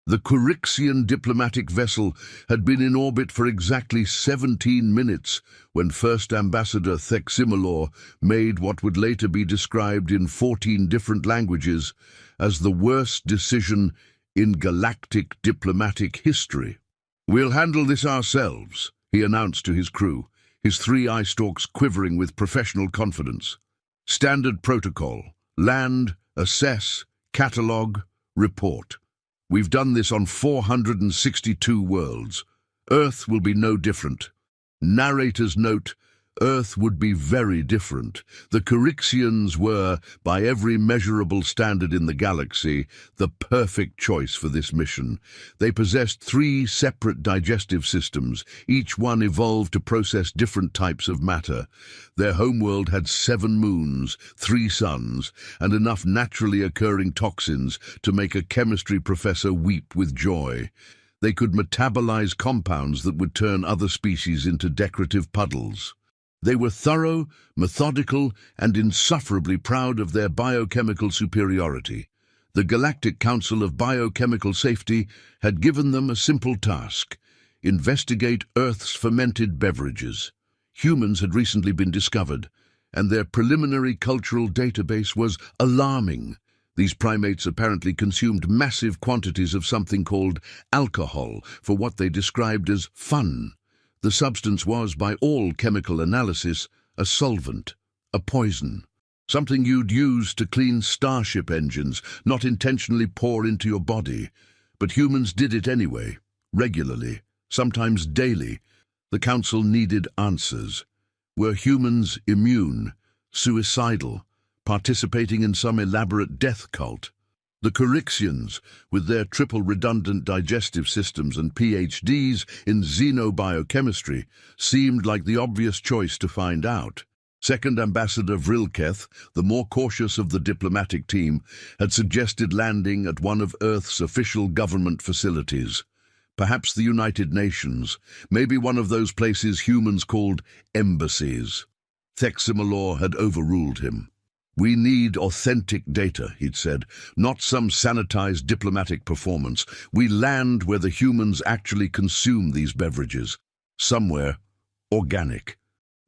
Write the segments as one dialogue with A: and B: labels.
A: The Quirixian diplomatic vessel had been in orbit for exactly 17 minutes when First Ambassador Theximilor made what would later be described in 14 different languages as the worst decision in galactic diplomatic history. "We'll handle this ourselves," he announced to his crew, his three eye stalks quivering with professional confidence. "Standard protocol: land, assess, catalogue, report. We've done this on 462 worlds. Earth will be no different." Narrator's note: Earth would be very different. The Quirixians were, by every measurable standard in the galaxy, the perfect choice for this mission. They possessed 3 separate digestive systems, each one evolved to process different types of matter. Their homeworld had 7 moons, 3 suns, and enough naturally occurring toxins to make a chemistry professor weep with joy. They could metabolize compounds that would turn other species into decorative puddles. They were thorough, methodical, and insufferably proud of their biochemical superiority. The Galactic Council of Biochemical Safety had given them a simple task: investigate Earth's fermented beverages. Humans had recently been discovered, and their preliminary cultural database was alarming. These primates apparently consumed massive quantities of something called alcohol for what they described as fun. The substance was, by all chemical analysis, a solvent, a poison. Something you'd use to clean starship engines, not intentionally pour into your body. But humans did it anyway, regularly, sometimes daily. The Council needed answers. Were humans immune, suicidal, participating in some elaborate death cult? The Quirixians, with their triple redundant digestive systems and PhDs in xenobiochemistry, seemed like the obvious choice to find out. Second Ambassador Vrilketh, the more cautious of the diplomatic team, had suggested landing at one of Earth's official government facilities. Perhaps the United Nations, maybe one of those places humans called embassies. Theximilor had overruled him. "We need authentic data," he'd said, "not some sanitized diplomatic performance. We land where the humans actually consume these beverages. Somewhere organic."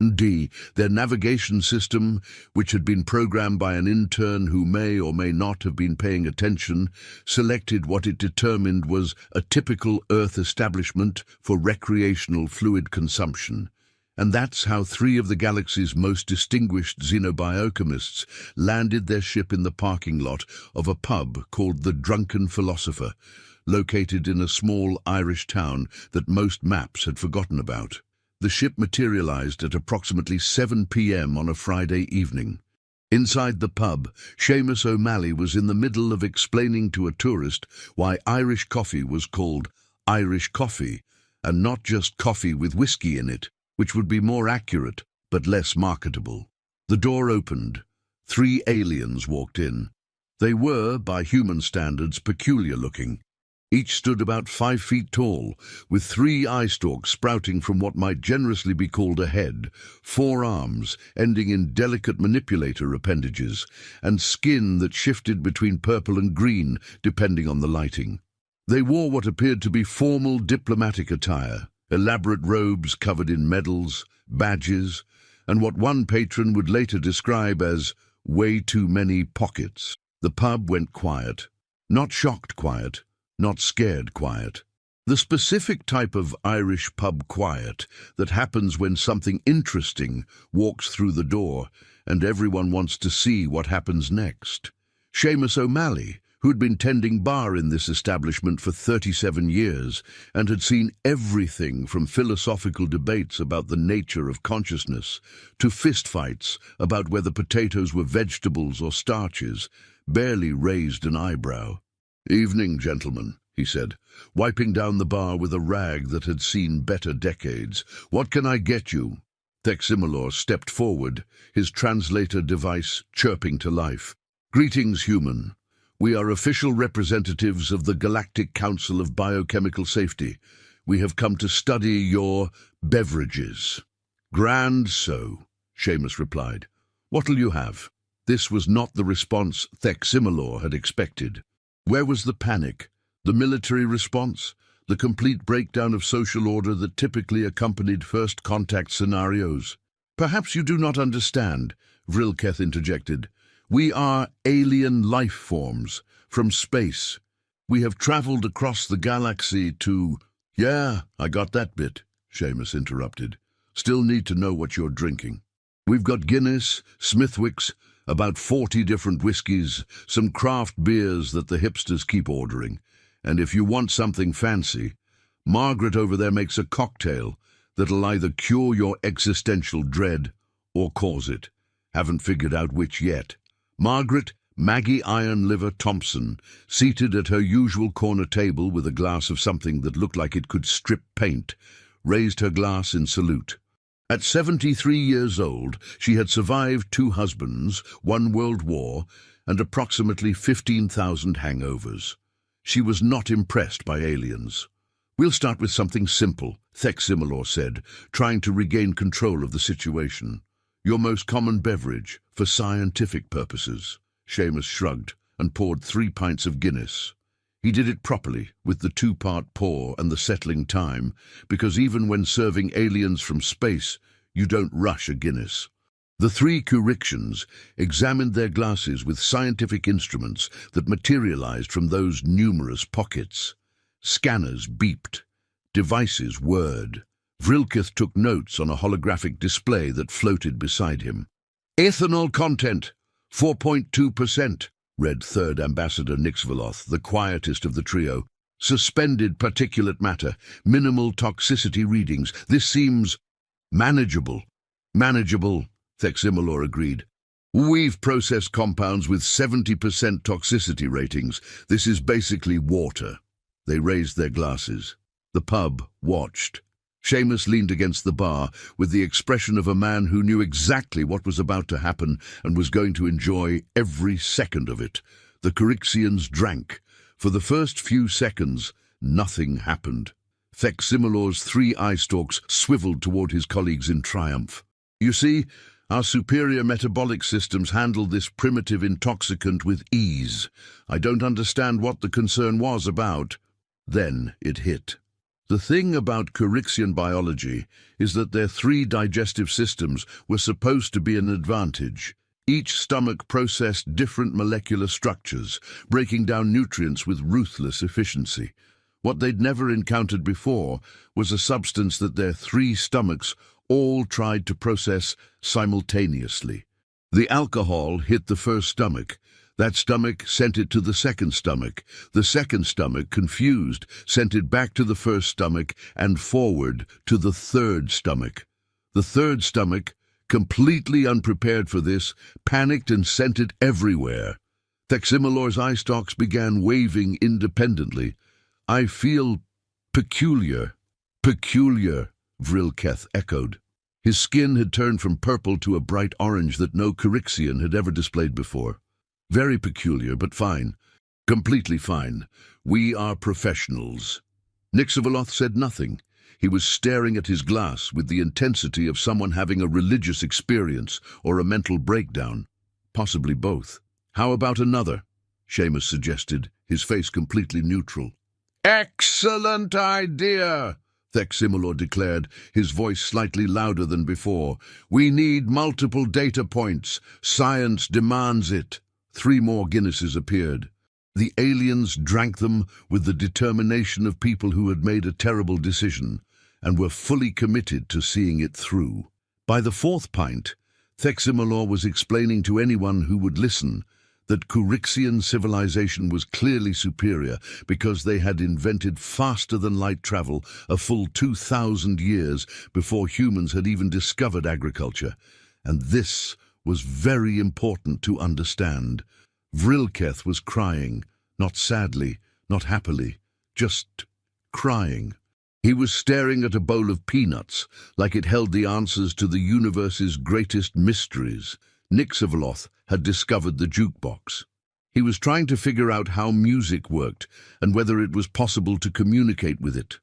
A: Their navigation system, which had been programmed by an intern who may or may not have been paying attention, selected what it determined was a typical Earth establishment for recreational fluid consumption. And that's how 3 of the galaxy's most distinguished xenobiochemists landed their ship in the parking lot of a pub called the Drunken Philosopher, located in a small Irish town that most maps had forgotten about. The ship materialized at approximately 7 p.m. on a Friday evening. Inside the pub, Seamus O'Malley was in the middle of explaining to a tourist why Irish coffee was called Irish coffee, and not just coffee with whiskey in it, which would be more accurate but less marketable. The door opened. 3 aliens walked in. They were, by human standards, peculiar looking. Each stood about 5 feet tall, with 3 eye stalks sprouting from what might generously be called a head, 4 arms ending in delicate manipulator appendages, and skin that shifted between purple and green depending on the lighting. They wore what appeared to be formal diplomatic attire, elaborate robes covered in medals, badges, and what one patron would later describe as way too many pockets. The pub went quiet. Not shocked quiet, not scared quiet. The specific type of Irish pub quiet that happens when something interesting walks through the door and everyone wants to see what happens next. Seamus O'Malley, who'd been tending bar in this establishment for 37 years and had seen everything from philosophical debates about the nature of consciousness to fistfights about whether potatoes were vegetables or starches, barely raised an eyebrow. "Evening, gentlemen," he said, wiping down the bar with a rag that had seen better decades. "What can I get you?" Theximilor stepped forward, his translator device chirping to life. "Greetings, human. We are official representatives of the Galactic Council of Biochemical Safety. We have come to study your beverages." "Grand so," Seamus replied. "What'll you have?" This was not the response Theximilor had expected. Where was the panic, The military response, the complete breakdown of social order that typically accompanied first contact scenarios. Perhaps you do not understand, Vrilketh interjected. We are alien life forms from space. We have traveled across the galaxy to... Yeah, I got that bit, Seamus interrupted. Still need to know what you're drinking. We've got Guinness, Smithwick's, about 40 different whiskies, some craft beers that the hipsters keep ordering. And if you want something fancy, Margaret over there makes a cocktail that'll either cure your existential dread or cause it. Haven't figured out which yet. Margaret, Maggie Ironliver Thompson, seated at her usual corner table with a glass of something that looked like it could strip paint, raised her glass in salute. At 73 years old, she had survived 2 husbands, 1 world war, and approximately 15,000 hangovers. She was not impressed by aliens. We'll start with something simple, Theximilor said, trying to regain control of the situation. Your most common beverage, for scientific purposes. Seamus shrugged and poured 3 pints of Guinness. He did it properly, with the 2-part pour and the settling time, because even when serving aliens from space, you don't rush a Guinness. The 3 Curixians examined their glasses with scientific instruments that materialized from those numerous pockets. Scanners beeped. Devices whirred. Vrilketh took notes on a holographic display that floated beside him. Ethanol content, 4.2%, read Third Ambassador Nixveloth, the quietest of the trio. Suspended particulate matter, minimal toxicity readings. This seems manageable. Manageable, Theximilor agreed. We've processed compounds with 70% toxicity ratings. This is basically water. They raised their glasses. The pub watched. Seamus leaned against the bar with the expression of a man who knew exactly what was about to happen and was going to enjoy every second of it. The Corixians drank. For the first few seconds, nothing happened. Theximilor's 3 eye stalks swiveled toward his colleagues in triumph. You see, our superior metabolic systems handled this primitive intoxicant with ease. I don't understand what the concern was about. Then it hit. The thing about Corixian biology is that their 3 digestive systems were supposed to be an advantage. Each stomach processed different molecular structures, breaking down nutrients with ruthless efficiency. What they'd never encountered before was a substance that their 3 stomachs all tried to process simultaneously. The alcohol hit the first stomach. That stomach sent it to the second stomach. The second stomach, confused, sent it back to the first stomach and forward to the third stomach. The third stomach, completely unprepared for this, panicked and sent it everywhere. Theximilor's eye stalks began waving independently. I feel peculiar. Peculiar, Vrilketh echoed. His skin had turned from purple to a bright orange that no Corixian had ever displayed before. Very peculiar, but fine. Completely fine. We are professionals. Nixveloth said nothing. He was staring at his glass with the intensity of someone having a religious experience or a mental breakdown. Possibly both. How about another? Seamus suggested, his face completely neutral. Excellent idea, Theximilor declared, his voice slightly louder than before. We need multiple data points. Science demands it. 3 more Guinnesses appeared. The aliens drank them with the determination of people who had made a terrible decision and were fully committed to seeing it through. By the 4th pint, Theximilor was explaining to anyone who would listen that Corixian civilization was clearly superior because they had invented faster-than-light travel a full 2,000 years before humans had even discovered agriculture. And this was very important to understand. Vrilketh was crying, not sadly, not happily, just crying. He was staring at a bowl of peanuts, like it held the answers to the universe's greatest mysteries. Nixveloth had discovered the jukebox. He was trying to figure out how music worked and whether it was possible to communicate with it.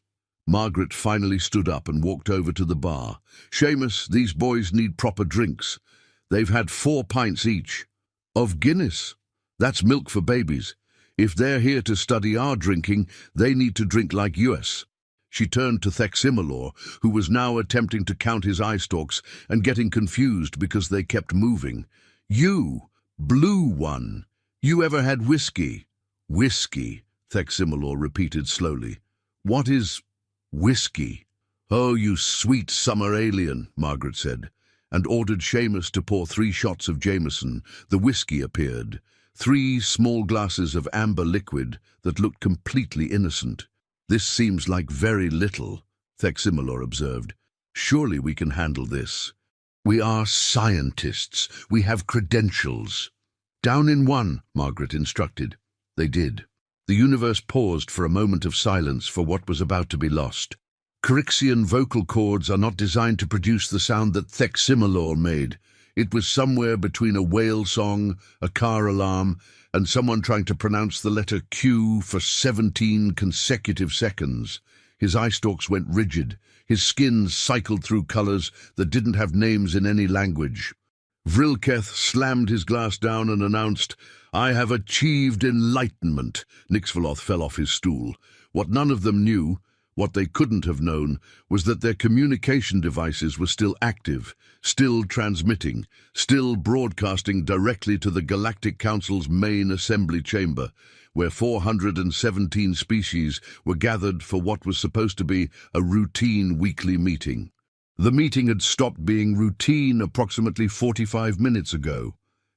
A: Margaret finally stood up and walked over to the bar. Seamus, these boys need proper drinks. They've had 4 pints each. Of Guinness. That's milk for babies. If they're here to study our drinking, they need to drink like us. She turned to Theximilor, who was now attempting to count his eye stalks and getting confused because they kept moving. You, blue one, you ever had whiskey? Whiskey, Theximilor repeated slowly. What is whiskey? Oh, you sweet summer alien, Margaret said, and ordered Seamus to pour 3 shots of Jameson. The whiskey appeared. 3 small glasses of amber liquid that looked completely innocent. This seems like very little, Theximilor observed. Surely we can handle this. We are scientists. We have credentials. Down in one, Margaret instructed. They did. The universe paused for a moment of silence for what was about to be lost. Corixian vocal cords are not designed to produce the sound that Theximilor made. It was somewhere between a whale song, a car alarm, and someone trying to pronounce the letter Q for 17 consecutive seconds. His eye stalks went rigid. His skin cycled through colors that didn't have names in any language. Vrilketh slammed his glass down and announced, "I have achieved enlightenment." Nixveloth fell off his stool. What none of them knew, what they couldn't have known, was that their communication devices were still active, still transmitting, still broadcasting directly to the Galactic Council's main assembly chamber, where 417 species were gathered for what was supposed to be a routine weekly meeting. The meeting had stopped being routine approximately 45 minutes ago.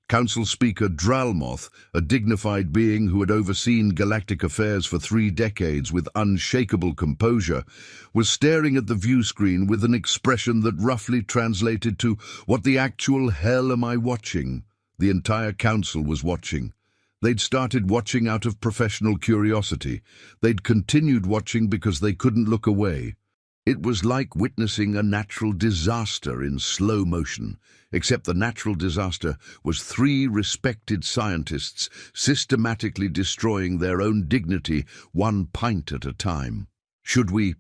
A: Council Speaker Dralmoth, a dignified being who had overseen galactic affairs for 3 decades with unshakable composure, was staring at the view screen with an expression that roughly translated to, "What the actual hell am I watching?" The entire council was watching. They'd started watching out of professional curiosity. They'd continued watching because they couldn't look away. It was like witnessing a natural disaster in slow motion, except the natural disaster was 3 respected scientists systematically destroying their own dignity 1 pint at a time. "Should we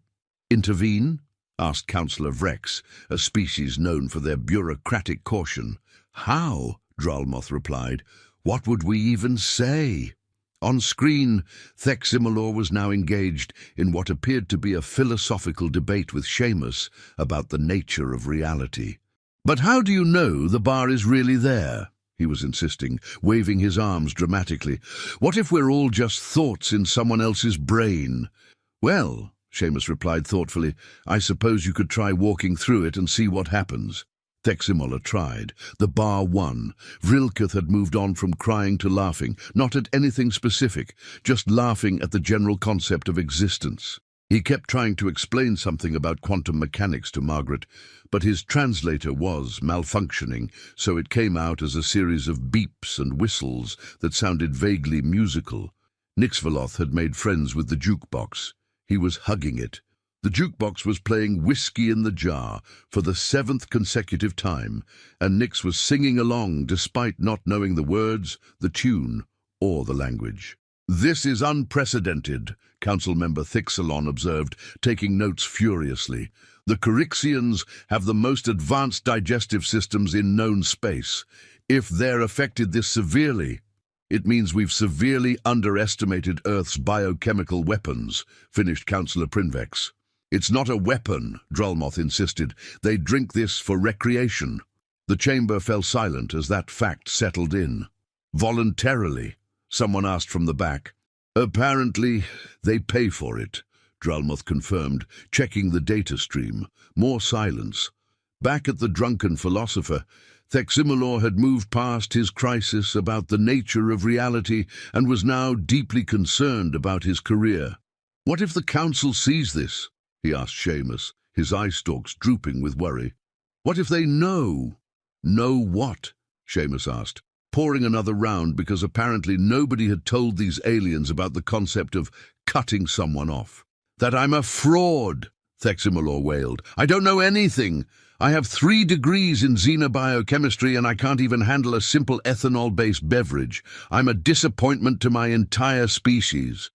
A: intervene?" asked Councillor Vrex, a species known for their bureaucratic caution. "How?" Dralmoth replied. "What would we even say?" On screen, Theximilor was now engaged in what appeared to be a philosophical debate with Seamus about the nature of reality. "But how do you know the bar is really there?" he was insisting, waving his arms dramatically. "What if we're all just thoughts in someone else's brain?" "Well," Seamus replied thoughtfully, "I suppose you could try walking through it and see what happens." Theximilor tried. The bar won. Vrilketh had moved on from crying to laughing, not at anything specific, just laughing at the general concept of existence. He kept trying to explain something about quantum mechanics to Margaret, but his translator was malfunctioning, so it came out as a series of beeps and whistles that sounded vaguely musical. Nixveloth had made friends with the jukebox. He was hugging it. The jukebox was playing Whiskey in the Jar for the 7th consecutive time, and Nix was singing along despite not knowing the words, the tune, or the language. "This is unprecedented," Council Member Thixalon observed, taking notes furiously. "The Corixians have the most advanced digestive systems in known space. If they're affected this severely, it means we've severely underestimated Earth's biochemical weapons," finished Councillor Prinvex. "It's not a weapon," Dralmoth insisted. "They drink this for recreation." The chamber fell silent as that fact settled in. "Voluntarily?" someone asked from the back. "Apparently, they pay for it," Dralmoth confirmed, checking the data stream. More silence. Back at the drunken philosopher, Theximilor had moved past his crisis about the nature of reality and was now deeply concerned about his career. "What if the council sees this?" he asked Seamus, his eye stalks drooping with worry. "What if they know?" "Know what?" Seamus asked, pouring another round because apparently nobody had told these aliens about the concept of cutting someone off. "That I'm a fraud," Theximilor wailed. "I don't know anything. I have 3 degrees in xenobiochemistry and I can't even handle a simple ethanol-based beverage. I'm a disappointment to my entire species."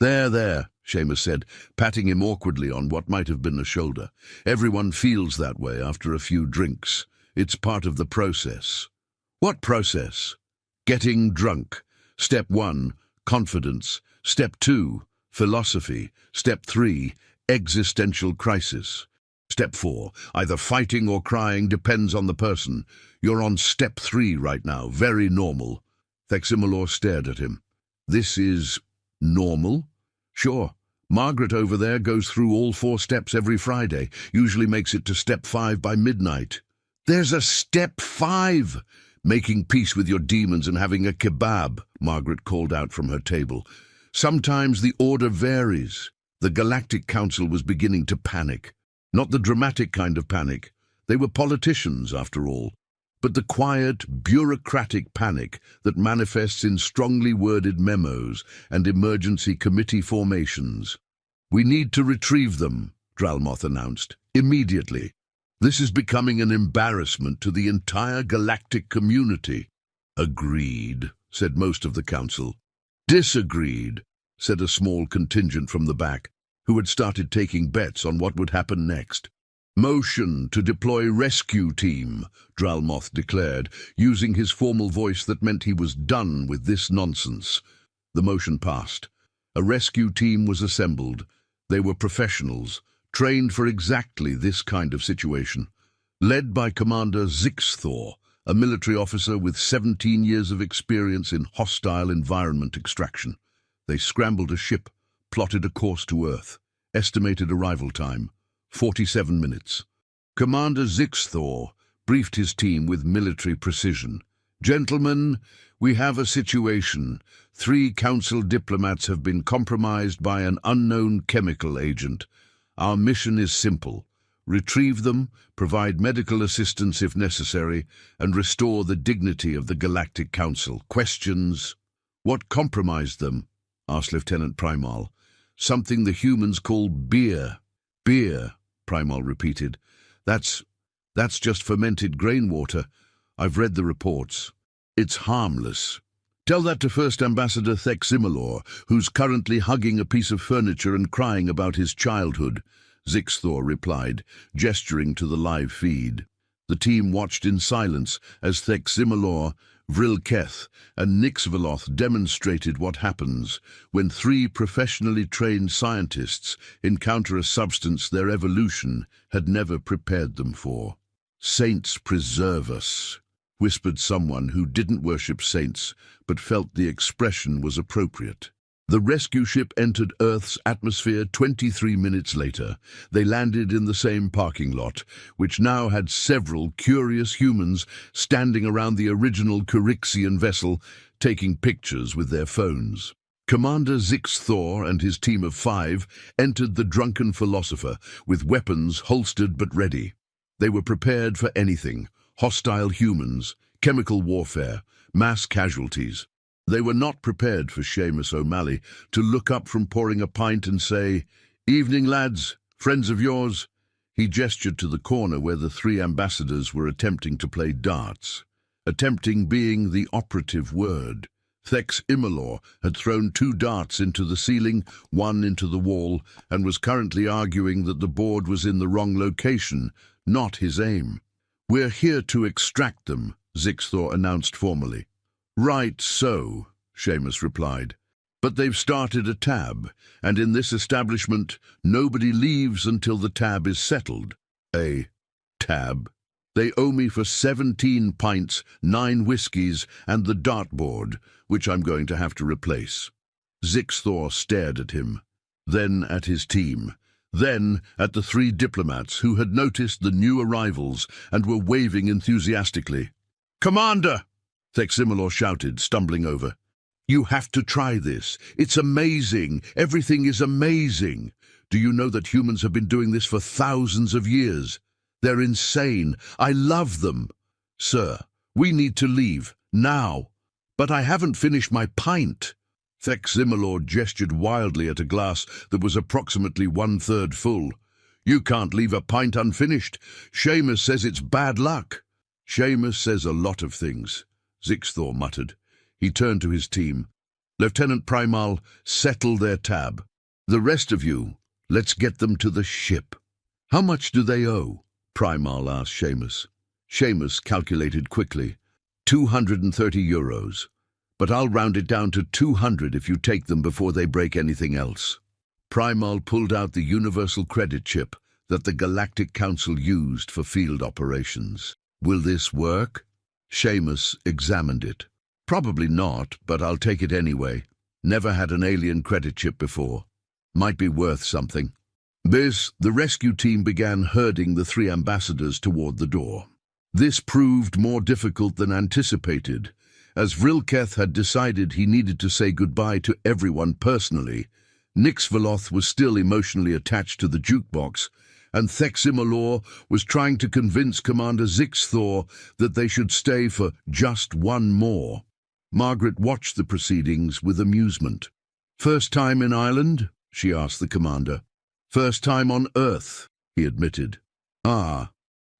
A: There, Seamus said, patting him awkwardly on what might have been a shoulder. "Everyone feels that way after a few drinks. It's part of the process." "What process?" "Getting drunk. Step 1, confidence. Step 2, philosophy. Step 3, existential crisis. Step 4, either fighting or crying depends on the person. You're on step 3 right now, very normal. Theximilor stared at him. This is normal? Sure. Margaret over there goes through all 4 steps every Friday, usually makes it to step 5 by midnight. There's a step 5! Making peace with your demons and having a kebab, Margaret called out from her table. Sometimes the order varies. The Galactic Council was beginning to panic. Not the dramatic kind of panic. They were politicians, after all. But the quiet, bureaucratic panic that manifests in strongly worded memos and emergency committee formations. We need to retrieve them, Dralmoth announced, immediately. This is becoming an embarrassment to the entire galactic community. Agreed, said most of the council. Disagreed, said a small contingent from the back, who had started taking bets on what would happen next. Motion to deploy rescue team, Dralmoth declared, using his formal voice that meant he was done with this nonsense. The motion passed. A rescue team was assembled. They were professionals, trained for exactly this kind of situation. Led by Commander Zixthor, a military officer with 17 years of experience in hostile environment extraction. They scrambled a ship, plotted a course to Earth. Estimated arrival time, 47 minutes. Commander Zixthor briefed his team with military precision. Gentlemen, we have a situation. 3 council diplomats have been compromised by an unknown chemical agent. Our mission is simple. Retrieve them, provide medical assistance if necessary, and restore the dignity of the Galactic Council. Questions? What compromised them? Asked Lieutenant Primal. Something the humans call beer. Beer, Primal repeated. That's just fermented grain water. I've read the reports. It's harmless. Tell that to First Ambassador Theximilor, who's currently hugging a piece of furniture and crying about his childhood, Zixthor replied, gesturing to the live feed. The team watched in silence as Theximilor, Vrilketh, and Nixveloth demonstrated what happens when 3 professionally trained scientists encounter a substance their evolution had never prepared them for. Saints preserve us, whispered someone who didn't worship saints but felt the expression was appropriate. The rescue ship entered Earth's atmosphere 23 minutes later. They landed in the same parking lot, which now had several curious humans standing around the original Corixian vessel, taking pictures with their phones. Commander Zixthor and his team of 5 entered the drunken philosopher with weapons holstered but ready. They were prepared for anything: hostile humans, chemical warfare, mass casualties. They were not prepared for Seamus O'Malley to look up from pouring a pint and say, "Evening, lads, friends of yours." He gestured to the corner where the 3 ambassadors were attempting to play darts. Attempting being the operative word. Theximilor had thrown 2 darts into the ceiling, 1 into the wall, and was currently arguing that the board was in the wrong location, not his aim. "We're here to extract them," Zixthor announced formally. "Right so," Seamus replied. "But they've started a tab, and in this establishment nobody leaves until the tab is settled." "A tab? They owe me for 17 pints, 9 whiskies, and the dartboard, which I'm going to have to replace." Zixthor stared at him, then at his team, then at the 3 diplomats who had noticed the new arrivals and were waving enthusiastically. "Commander!" Theximilor shouted, stumbling over. "You have to try this. It's amazing. Everything is amazing. Do you know that humans have been doing this for thousands of years? They're insane. I love them. Sir, we need to leave, now." "But I haven't finished my pint." Theximilor gestured wildly at a glass that was approximately 1/3 full. "You can't leave a pint unfinished. Seamus says it's bad luck." "Seamus says a lot of things," Zixthor muttered. He turned to his team. "Lieutenant Primal, settle their tab. The rest of you, let's get them to the ship." "How much do they owe?" Primal asked Seamus. Seamus calculated quickly. 230 euros. but I'll round it down to 200 if you take them before they break anything else. Primal pulled out the universal credit chip that the Galactic Council used for field operations. Will this work? Seamus examined it. Probably not, but I'll take it anyway. Never had an alien credit chip before. Might be worth something. The rescue team began herding the 3 ambassadors toward the door. This proved more difficult than anticipated, as Vrilketh had decided he needed to say goodbye to everyone personally. Nixveloth was still emotionally attached to the jukebox, and Theximolor was trying to convince Commander Zixthor that they should stay for just one more. Margaret watched the proceedings with amusement. "First time in Ireland?" she asked the commander. "First time on Earth," he admitted. "Ah,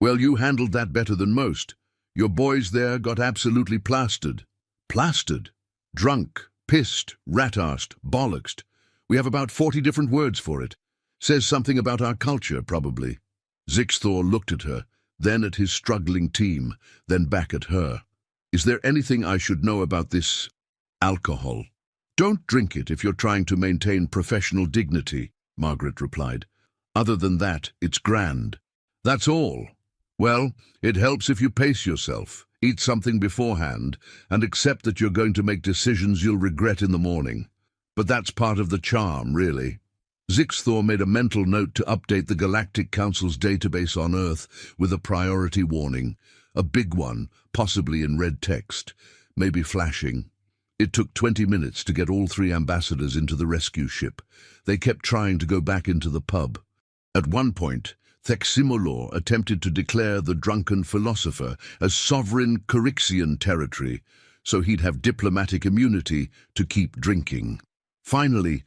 A: well, you handled that better than most. Your boys there got absolutely plastered." "Plastered? Drunk, pissed, rat-arsed, bollocksed. We have about 40 different words for it. Says something about our culture, probably." Zixthor looked at her, then at his struggling team, then back at her. "Is there anything I should know about this alcohol?" "Don't drink it if you're trying to maintain professional dignity," Margaret replied. "Other than that, it's grand." "That's all." "Well, it helps if you pace yourself, eat something beforehand, and accept that you're going to make decisions you'll regret in the morning. But that's part of the charm, really." Zixthor made a mental note to update the Galactic Council's database on Earth with a priority warning. A big one, possibly in red text, maybe flashing. It took 20 minutes to get all 3 ambassadors into the rescue ship. They kept trying to go back into the pub. At one point, Theximolor attempted to declare the drunken philosopher as sovereign Corixian territory, so he'd have diplomatic immunity to keep drinking. Finally,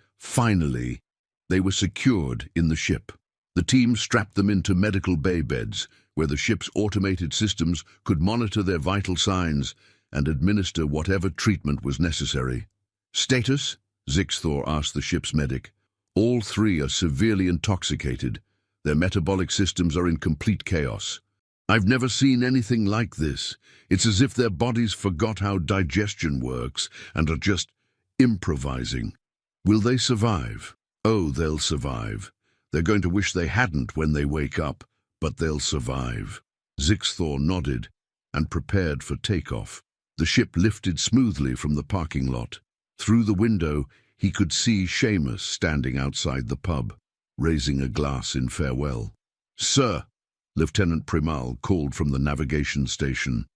A: they were secured in the ship. The team strapped them into medical bay beds, where the ship's automated systems could monitor their vital signs and administer whatever treatment was necessary. "Status?" Zixthor asked the ship's medic. "All 3 are severely intoxicated. Their metabolic systems are in complete chaos. I've never seen anything like this. It's as if their bodies forgot how digestion works and are just improvising. Will they survive?" "Oh, they'll survive. They're going to wish they hadn't when they wake up, but they'll survive." Zixthor nodded and prepared for takeoff. The ship lifted smoothly from the parking lot. Through the window, he could see Seamus standing outside the pub, raising a glass in farewell. "Sir," Lieutenant Primal called from the navigation station,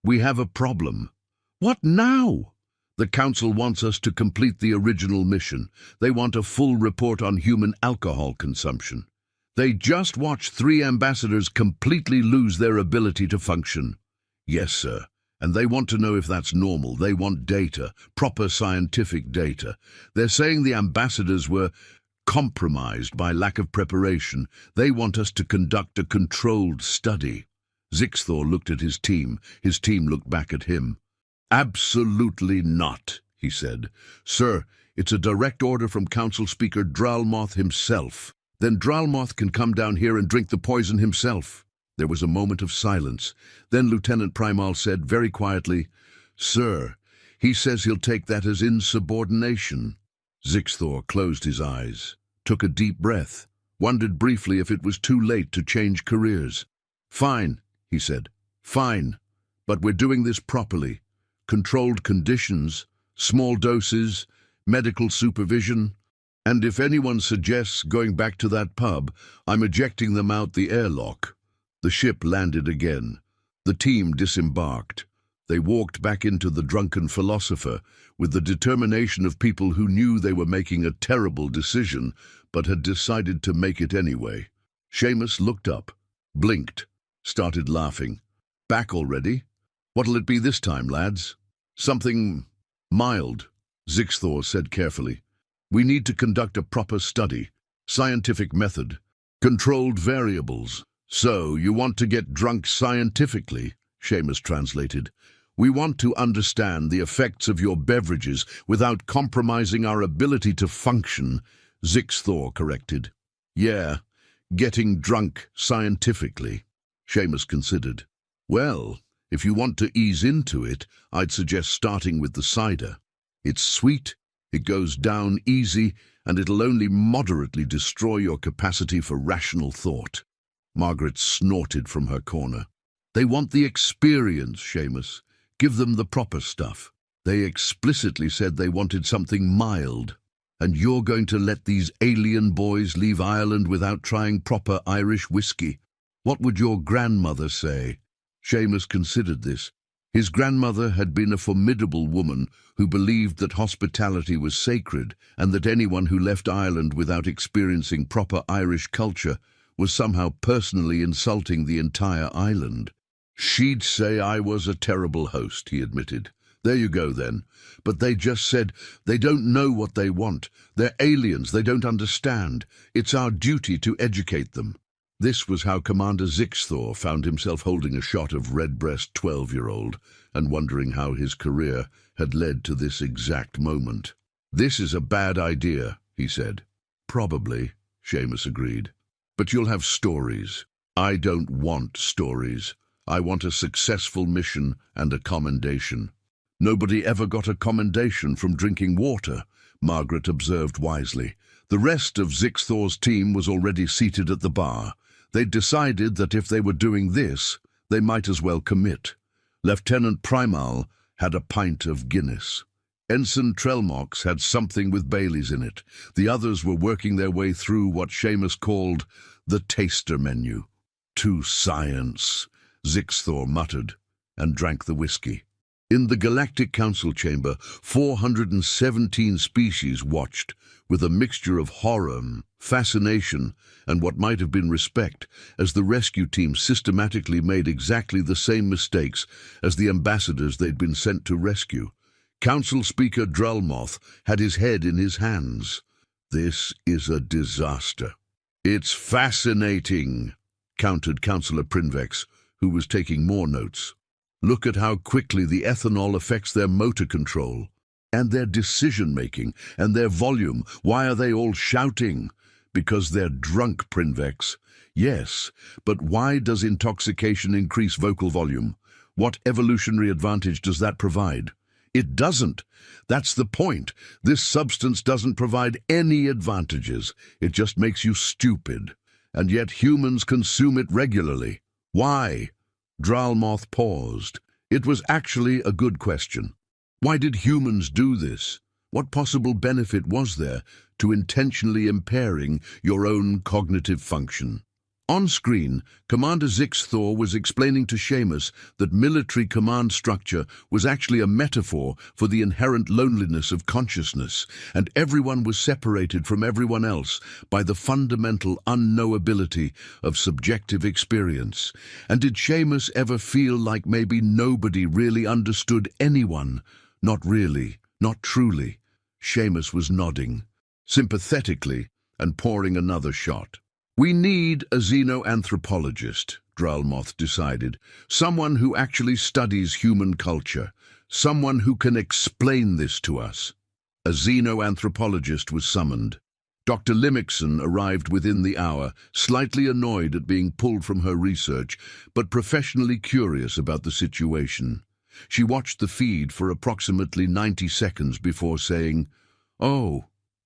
A: "we have a problem." "What now?" "The Council wants us to complete the original mission. They want a full report on human alcohol consumption. They just watched 3 ambassadors completely lose their ability to function." "Yes, sir. And they want to know if that's normal. They want data, proper scientific data. They're saying the ambassadors were compromised by lack of preparation. They want us to conduct a controlled study." Zixthor looked at his team. His team looked back at him. "Absolutely not," he said. "Sir, it's a direct order from Council Speaker Dralmoth himself. Then Dralmoth can come down here and drink the poison himself." There was a moment of silence. Then Lieutenant Primal said very quietly, "Sir, he says he'll take that as insubordination." Zixthor closed his eyes, took a deep breath, wondered briefly if it was too late to change careers. "Fine," he said. "Fine. But we're doing this properly. Controlled conditions, small doses, medical supervision. And if anyone suggests going back to that pub, I'm ejecting them out the airlock." The ship landed again. The team disembarked. They walked back into the drunken philosopher with the determination of people who knew they were making a terrible decision, but had decided to make it anyway. Seamus looked up, blinked, started laughing. "Back already? What'll it be this time, lads?" "Something mild," Zixthor said carefully. "We need to conduct a proper study, scientific method, controlled variables." "So, you want to get drunk scientifically," Seamus translated. "We want to understand the effects of your beverages without compromising our ability to function," Zixthor corrected. "Yeah, getting drunk scientifically," Seamus considered. "Well, If you want to ease into it, I'd suggest starting with the cider. It's sweet, it goes down easy, and it'll only moderately destroy your capacity for rational thought." Margaret snorted from her corner. "They want the experience, Seamus. Give them the proper stuff. They explicitly said they wanted something mild. And you're going to let these alien boys leave Ireland without trying proper Irish whiskey? What would your grandmother say?" Seamus considered this. His grandmother had been a formidable woman who believed that hospitality was sacred and that anyone who left Ireland without experiencing proper Irish culture was somehow personally insulting the entire island. "She'd say I was a terrible host," he admitted. "There you go then. But they just said they don't know what they want. They're aliens, they don't understand. It's our duty to educate them." This was how Commander Zixthor found himself holding a shot of Redbreast 12-year-old and wondering how his career had led to this exact moment. "This is a bad idea," he said. "Probably," Seamus agreed. "But you'll have stories. I don't want stories. I want a successful mission and a commendation." "Nobody ever got a commendation from drinking water," Margaret observed wisely. The rest of Zixthor's team was already seated at the bar. They'd decided that if they were doing this, they might as well commit. Lieutenant Primal had a pint of Guinness. Ensign Trelmox had something with Baileys in it. The others were working their way through what Seamus called the taster menu. "To science," Zixthor muttered, and drank the whiskey. In the Galactic Council chamber, 417 species watched, with a mixture of horror, fascination, and what might have been respect, as the rescue team systematically made exactly the same mistakes as the ambassadors they'd been sent to rescue. Council Speaker Drellmoth had his head in his hands. "This is a disaster." "It's fascinating," countered Councillor Prinvex, who was taking more notes. "Look at how quickly the ethanol affects their motor control, and their decision-making, and their volume. Why are they all shouting? Because they're drunk, Prinvex. Yes, but why does intoxication increase vocal volume? What evolutionary advantage does that provide? It doesn't. That's the point. This substance doesn't provide any advantages. It just makes you stupid. And yet humans consume it regularly. Why?" Dralmoth paused. It was actually a good question. Why did humans do this? What possible benefit was there to intentionally impairing your own cognitive function? On screen, Commander Zixthor was explaining to Seamus that military command structure was actually a metaphor for the inherent loneliness of consciousness, and everyone was separated from everyone else by the fundamental unknowability of subjective experience. And did Seamus ever feel like maybe nobody really understood anyone? Not really, not truly. Seamus was nodding, sympathetically, and pouring another shot. "We need a xenoanthropologist," Dralmoth decided. "Someone who actually studies human culture. Someone who can explain this to us." A xenoanthropologist was summoned. Dr. Limixon arrived within the hour, slightly annoyed at being pulled from her research, but professionally curious about the situation. She watched the feed for approximately 90 seconds before saying, "Oh,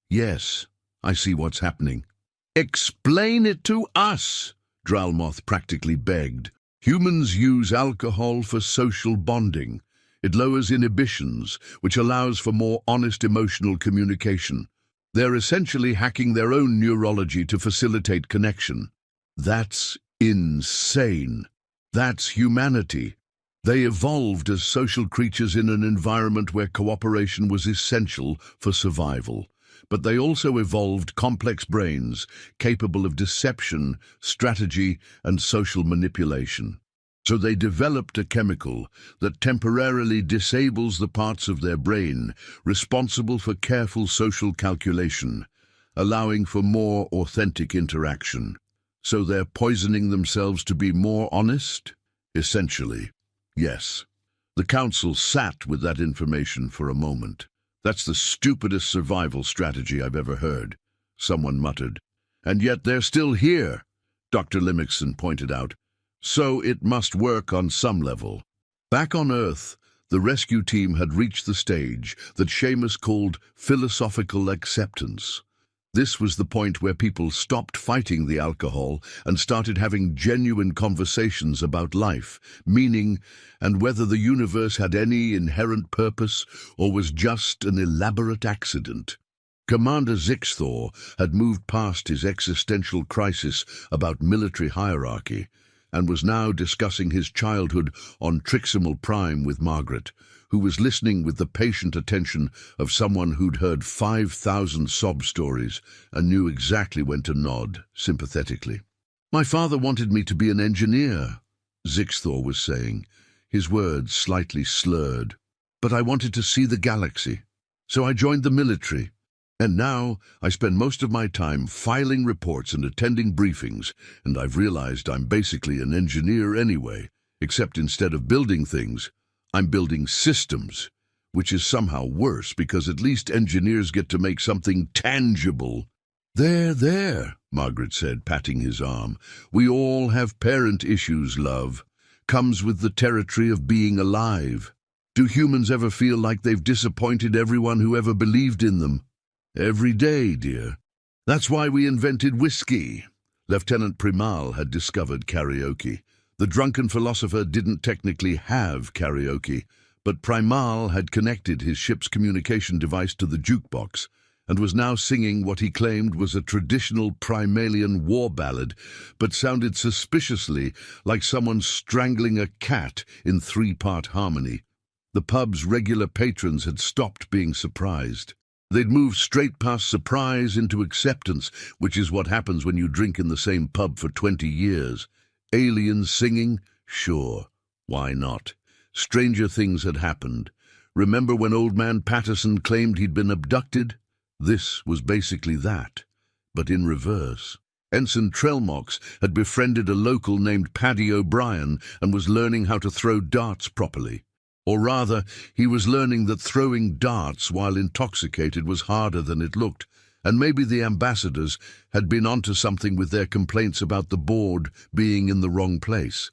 A: yes, I see what's happening." "Explain it to us," Dralmoth practically begged. "Humans use alcohol for social bonding. It lowers inhibitions, which allows for more honest emotional communication. They're essentially hacking their own neurology to facilitate connection." That's insane. That's humanity. They evolved as social creatures in an environment where cooperation was essential for survival. But they also evolved complex brains capable of deception, strategy, and social manipulation. So they developed a chemical that temporarily disables the parts of their brain responsible for careful social calculation, allowing for more authentic interaction. So they're poisoning themselves to be more honest? Essentially, yes. The council sat with that information for a moment. "That's the stupidest survival strategy I've ever heard," someone muttered. "And yet they're still here," Dr. Limixon pointed out. "So it must work on some level." Back on Earth, the rescue team had reached the stage that Seamus called philosophical acceptance. This was the point where people stopped fighting the alcohol and started having genuine conversations about life, meaning, and whether the universe had any inherent purpose or was just an elaborate accident. Commander Zixthor had moved past his existential crisis about military hierarchy and was now discussing his childhood on Triximal Prime with Margaret, who was listening with the patient attention of someone who'd heard 5,000 sob stories and knew exactly when to nod sympathetically. "My father wanted me to be an engineer," Zixthor was saying, his words slightly slurred. "But I wanted to see the galaxy, so I joined the military. And now I spend most of my time filing reports and attending briefings, and I've realized I'm basically an engineer anyway, except instead of building things, I'm building systems, which is somehow worse because at least engineers get to make something tangible." There, Margaret said, patting his arm. "We all have parent issues, love. Comes with the territory of being alive. Do humans ever feel like they've disappointed everyone who ever believed in them?" "Every day, dear. That's why we invented whiskey." Lieutenant Primal had discovered karaoke. The drunken philosopher didn't technically have karaoke, but Primal had connected his ship's communication device to the jukebox and was now singing what he claimed was a traditional Primalian war ballad, but sounded suspiciously like someone strangling a cat in three-part harmony. The pub's regular patrons had stopped being surprised. They'd moved straight past surprise into acceptance, which is what happens when you drink in the same pub for 20 years. Aliens singing? Sure. Why not? Stranger things had happened. Remember when Old Man Patterson claimed he'd been abducted? This was basically that, but in reverse. Ensign Trelmox had befriended a local named Paddy O'Brien and was learning how to throw darts properly. Or rather, he was learning that throwing darts while intoxicated was harder than it looked, and maybe the ambassadors had been onto something with their complaints about the board being in the wrong place.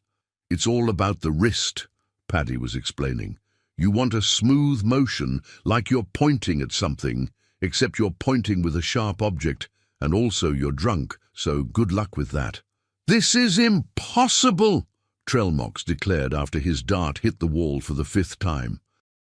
A: "It's all about the wrist," Paddy was explaining. "You want a smooth motion, like you're pointing at something, except you're pointing with a sharp object, and also you're drunk, so good luck with that." "This is impossible," Trelmox declared after his dart hit the wall for the 5th time.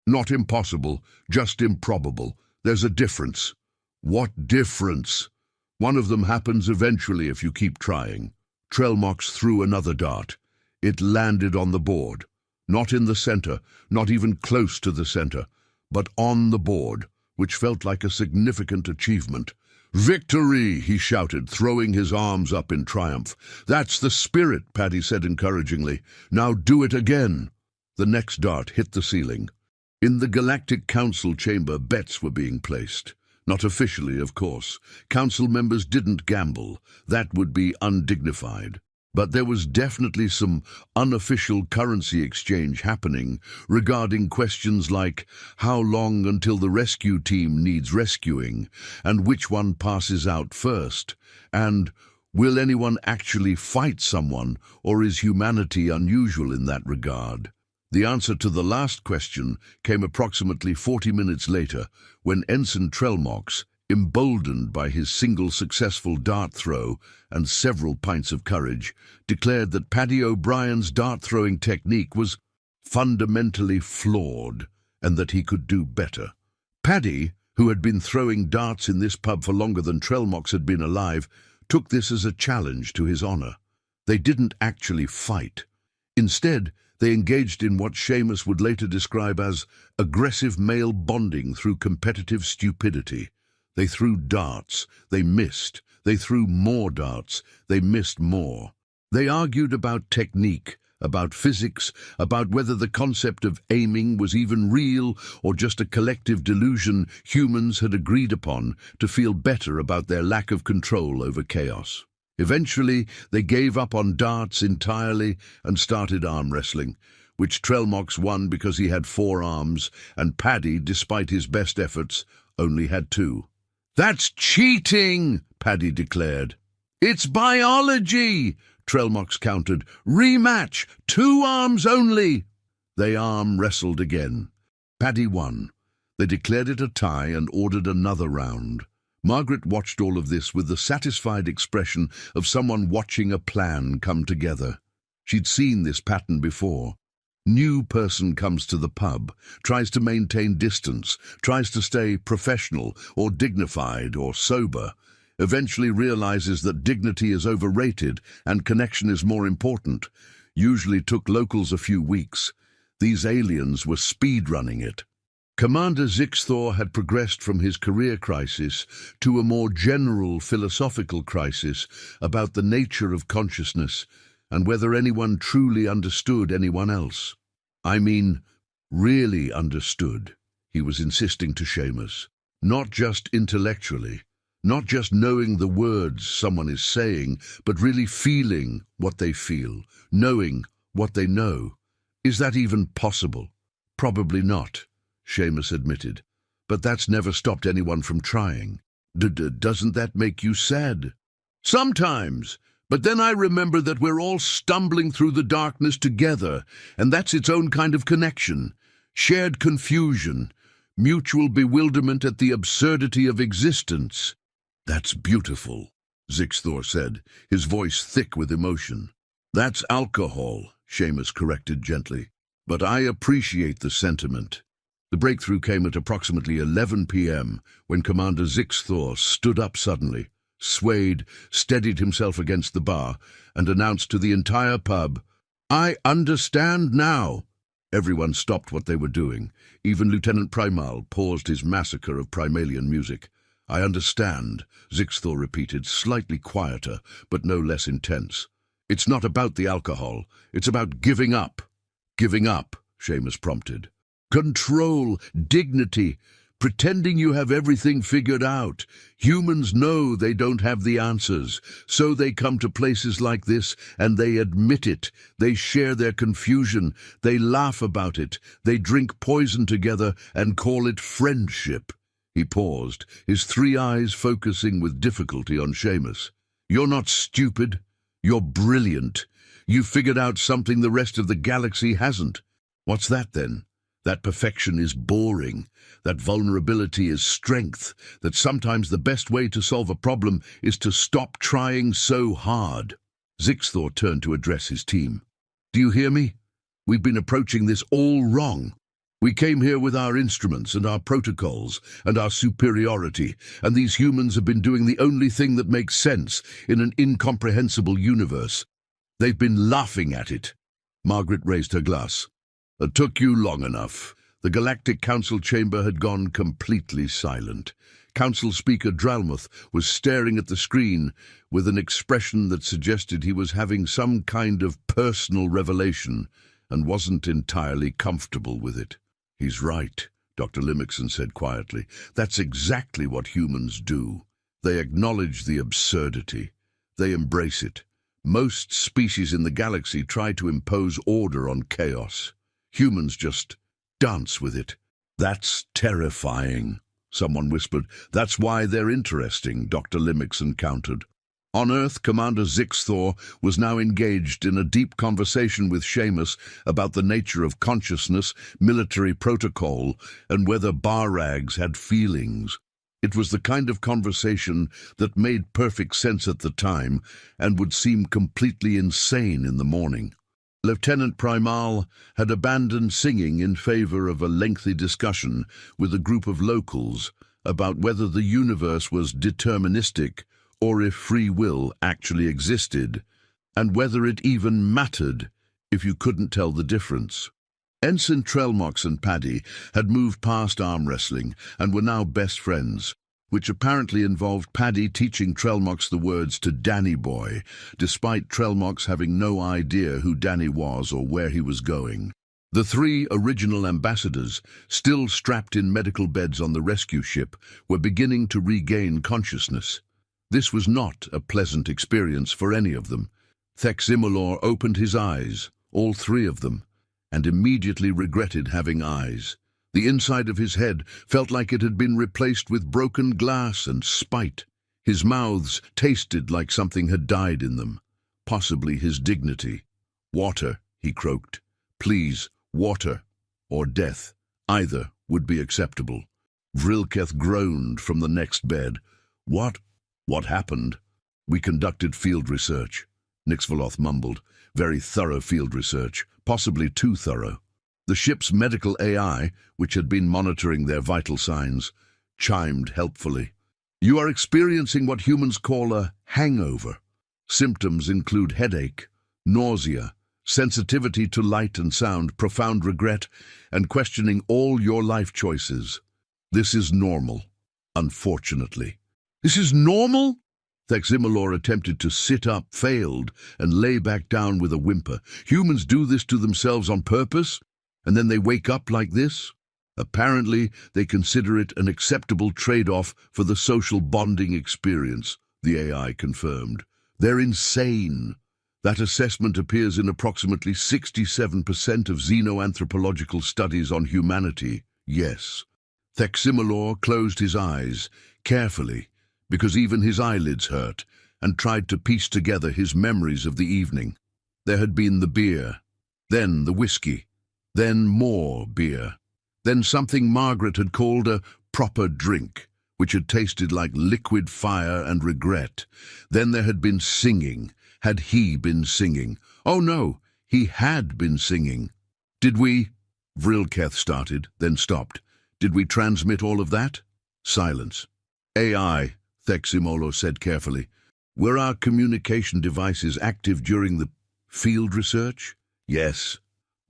A: "Not impossible, just improbable. There's a difference." "What difference?" "One of them happens eventually if you keep trying." Trelmox threw another dart. It landed on the board. Not in the center, not even close to the center, but on the board, which felt like a significant achievement. "Victory!" he shouted, throwing his arms up in triumph. "That's the spirit," Paddy said encouragingly. "Now do it again." The next dart hit the ceiling. In the Galactic Council chamber, bets were being placed. Not officially, of course. Council members didn't gamble. That would be undignified. But there was definitely some unofficial currency exchange happening regarding questions like how long until the rescue team needs rescuing, and which one passes out first, and will anyone actually fight someone, or is humanity unusual in that regard? The answer to the last question came approximately 40 minutes later, when Ensign Trelmox, emboldened by his single successful dart throw and several pints of courage, declared that Paddy O'Brien's dart-throwing technique was fundamentally flawed and that he could do better. Paddy, who had been throwing darts in this pub for longer than Trelmox had been alive, took this as a challenge to his honor. They didn't actually fight. Instead, they engaged in what Seamus would later describe as aggressive male bonding through competitive stupidity. They threw darts, they missed. They threw more darts, they missed more. They argued about technique, about physics, about whether the concept of aiming was even real or just a collective delusion humans had agreed upon to feel better about their lack of control over chaos. Eventually, they gave up on darts entirely and started arm wrestling, which Trelmox won because he had 4 arms, and Paddy, despite his best efforts, only had 2. "That's cheating," Paddy declared. "It's biology," Trelmox countered. "Rematch, 2 arms only." They arm wrestled again. Paddy won. They declared it a tie and ordered another round. Margaret watched all of this with the satisfied expression of someone watching a plan come together. She'd seen this pattern before. New person comes to the pub, tries to maintain distance, tries to stay professional or dignified or sober, eventually realizes that dignity is overrated and connection is more important. Usually took locals a few weeks. These aliens were speed-running it. Commander Zixthor had progressed from his career crisis to a more general philosophical crisis about the nature of consciousness and whether anyone truly understood anyone else. I mean, really understood, he was insisting to Seamus. Not just intellectually, not just knowing the words someone is saying, but really feeling what they feel, knowing what they know. Is that even possible? Probably not, Seamus admitted. But that's never stopped anyone from trying. Doesn't that make you sad? Sometimes. But then I remember that we're all stumbling through the darkness together, and that's its own kind of connection. Shared confusion, mutual bewilderment at the absurdity of existence. That's beautiful, Zixthor said, his voice thick with emotion. That's alcohol, Seamus corrected gently. But I appreciate the sentiment. The breakthrough came at approximately 11 p.m. when Commander Zixthor stood up suddenly, swayed, steadied himself against the bar, and announced to the entire pub, "I understand now." Everyone stopped what they were doing. Even Lieutenant Primal paused his massacre of Primalian music. "I understand," Zixthor repeated, slightly quieter, but no less intense. "It's not about the alcohol. It's about giving up." "Giving up," Seamus prompted. "Control, dignity, pretending you have everything figured out. Humans know they don't have the answers, so they come to places like this and they admit it. They share their confusion, they laugh about it, they drink poison together and call it friendship." He paused, his three eyes focusing with difficulty on Seamus. "You're not stupid. You're brilliant. You figured out something the rest of the galaxy hasn't. What's that then? That perfection is boring, that vulnerability is strength, that sometimes the best way to solve a problem is to stop trying so hard." Zixthor turned to address his team. "Do you hear me? We've been approaching this all wrong. We came here with our instruments and our protocols and our superiority, and these humans have been doing the only thing that makes sense in an incomprehensible universe. They've been laughing at it." Margaret raised her glass. "It took you long enough." The Galactic Council chamber had gone completely silent. Council Speaker Dralmuth was staring at the screen with an expression that suggested he was having some kind of personal revelation and wasn't entirely comfortable with it. "He's right," Dr. Limixon said quietly. "That's exactly what humans do. They acknowledge the absurdity. They embrace it. Most species in the galaxy try to impose order on chaos. Humans just dance with it." "That's terrifying," someone whispered. "That's why they're interesting," Dr. Limixon countered. On Earth, Commander Zixthor was now engaged in a deep conversation with Seamus about the nature of consciousness, military protocol, and whether Barrags had feelings. It was the kind of conversation that made perfect sense at the time and would seem completely insane in the morning. Lieutenant Primal had abandoned singing in favor of a lengthy discussion with a group of locals about whether the universe was deterministic or if free will actually existed, and whether it even mattered if you couldn't tell the difference. Ensign Trelmox and Paddy had moved past arm wrestling and were now best friends, which apparently involved Paddy teaching Trelmox the words to Danny Boy, despite Trelmox having no idea who Danny was or where he was going. The three original ambassadors, still strapped in medical beds on the rescue ship, were beginning to regain consciousness. This was not a pleasant experience for any of them. Theximolor opened his eyes, all three of them, and immediately regretted having eyes. The inside of his head felt like it had been replaced with broken glass and spite. His mouths tasted like something had died in them, possibly his dignity. "Water," he croaked. "Please, Water or death, either would be acceptable. Vrilketh groaned from the next bed. What? What happened? We conducted field research. Nixvaloth mumbled. Very thorough field research, possibly too thorough. The ship's medical AI, which had been monitoring their vital signs, chimed helpfully. You are experiencing what humans call a hangover. Symptoms include headache, nausea, sensitivity to light and sound, profound regret, and questioning all your life choices. This is normal, unfortunately. This is normal? Theximilor attempted to sit up, failed, and lay back down with a whimper. Humans do this to themselves on purpose, and then they wake up like this? Apparently, they consider it an acceptable trade-off for the social bonding experience, the AI confirmed. They're insane. That assessment appears in approximately 67% of xenoanthropological studies on humanity. Yes. Theximilor closed his eyes, carefully, because even his eyelids hurt, and tried to piece together his memories of the evening. There had been the beer, then the whiskey, then more beer, then something Margaret had called a proper drink, which had tasted like liquid fire and regret. Then there had been singing. Had he been singing? Oh no, he had been singing. Did we? Vrilketh started, then stopped. Did we transmit all of that? Silence. AI, Theximolo said carefully. Were our communication devices active during the field research? Yes.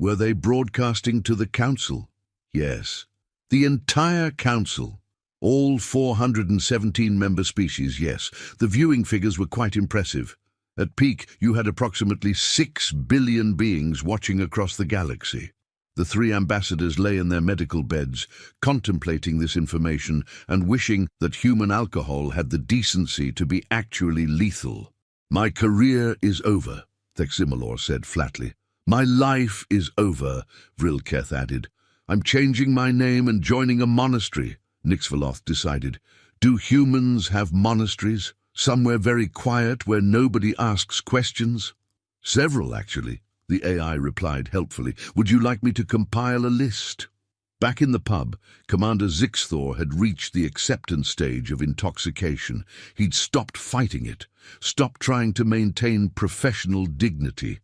A: Were they broadcasting to the council? Yes. The entire council? All 417 member species, yes. The viewing figures were quite impressive. At peak, you had approximately 6 billion beings watching across the galaxy. The 3 ambassadors lay in their medical beds, contemplating this information and wishing that human alcohol had the decency to be actually lethal. My career is over, Theximilor said flatly. My life is over, Vrilketh added. I'm changing my name and joining a monastery, Nixvaloth decided. Do humans have monasteries? Somewhere very quiet where nobody asks questions? Several, actually, the AI replied helpfully. Would you like me to compile a list? Back in the pub, Commander Zixthor had reached the acceptance stage of intoxication. He'd stopped fighting it, stopped trying to maintain professional dignity,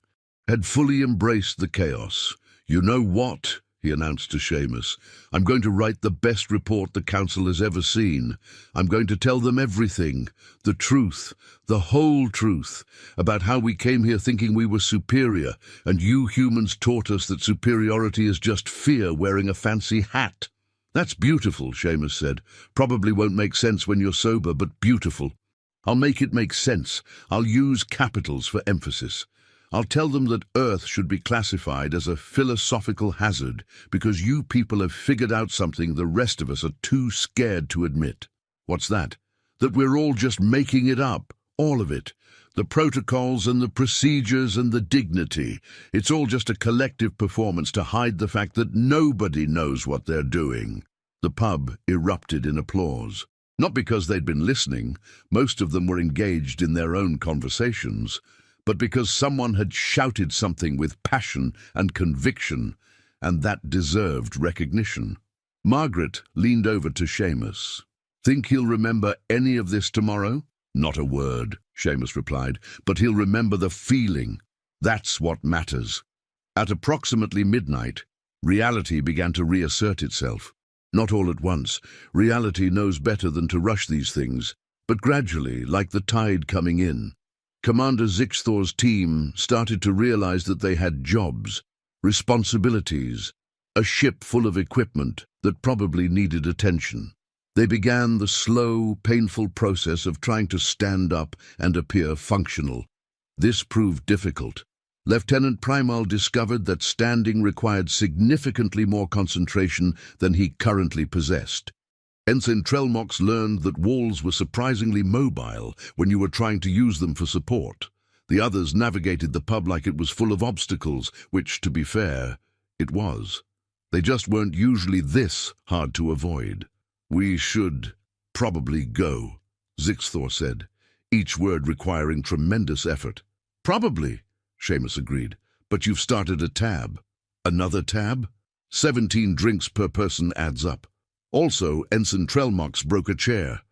A: had fully embraced the chaos. You know what? He announced to Seamus. I'm going to write the best report the Council has ever seen. I'm going to tell them everything, the truth, the whole truth, about how we came here thinking we were superior, and you humans taught us that superiority is just fear wearing a fancy hat. That's beautiful, Seamus said. Probably won't make sense when you're sober, but beautiful. I'll make it make sense. I'll use capitals for emphasis. I'll tell them that Earth should be classified as a philosophical hazard because you people have figured out something the rest of us are too scared to admit. What's that? That we're all just making it up, all of it. The protocols and the procedures and the dignity. It's all just a collective performance to hide the fact that nobody knows what they're doing. The pub erupted in applause. Not because they'd been listening, most of them were engaged in their own conversations, but because someone had shouted something with passion and conviction, and that deserved recognition. Margaret leaned over to Seamus. Think he'll remember any of this tomorrow? Not a word, Seamus replied, but he'll remember the feeling. That's what matters. At approximately midnight, reality began to reassert itself. Not all at once. Reality knows better than to rush these things, but gradually, like the tide coming in. Commander Zixthor's team started to realize that they had jobs, responsibilities, a ship full of equipment that probably needed attention. They began the slow, painful process of trying to stand up and appear functional. This proved difficult. Lieutenant Primal discovered that standing required significantly more concentration than he currently possessed. Ensign Trelmox learned that walls were surprisingly mobile when you were trying to use them for support. The others navigated the pub like it was full of obstacles, which, to be fair, it was. They just weren't usually this hard to avoid. We should probably go, Zixthor said, each word requiring tremendous effort. Probably, Seamus agreed, but you've started a tab. Another tab? 17 drinks per person adds up. Also, Ensign Trelmox broke a chair.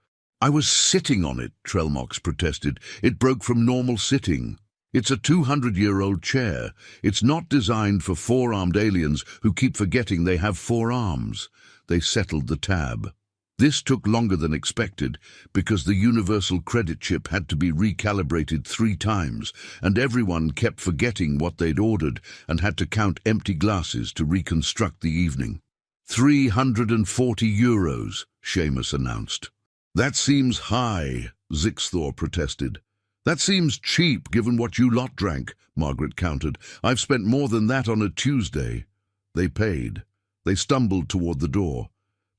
A: I was sitting on it, Trelmox protested. It broke from normal sitting. It's a 200-year-old chair. It's not designed for four-armed aliens who keep forgetting they have four arms. They settled the tab. This took longer than expected because the universal credit chip had to be recalibrated 3 times, and everyone kept forgetting what they'd ordered and had to count empty glasses to reconstruct the evening. 340 euros, Seamus announced. That seems high, Zixthor protested. That seems cheap given what you lot drank, Margaret countered. I've spent more than that on a Tuesday. They paid. They stumbled toward the door.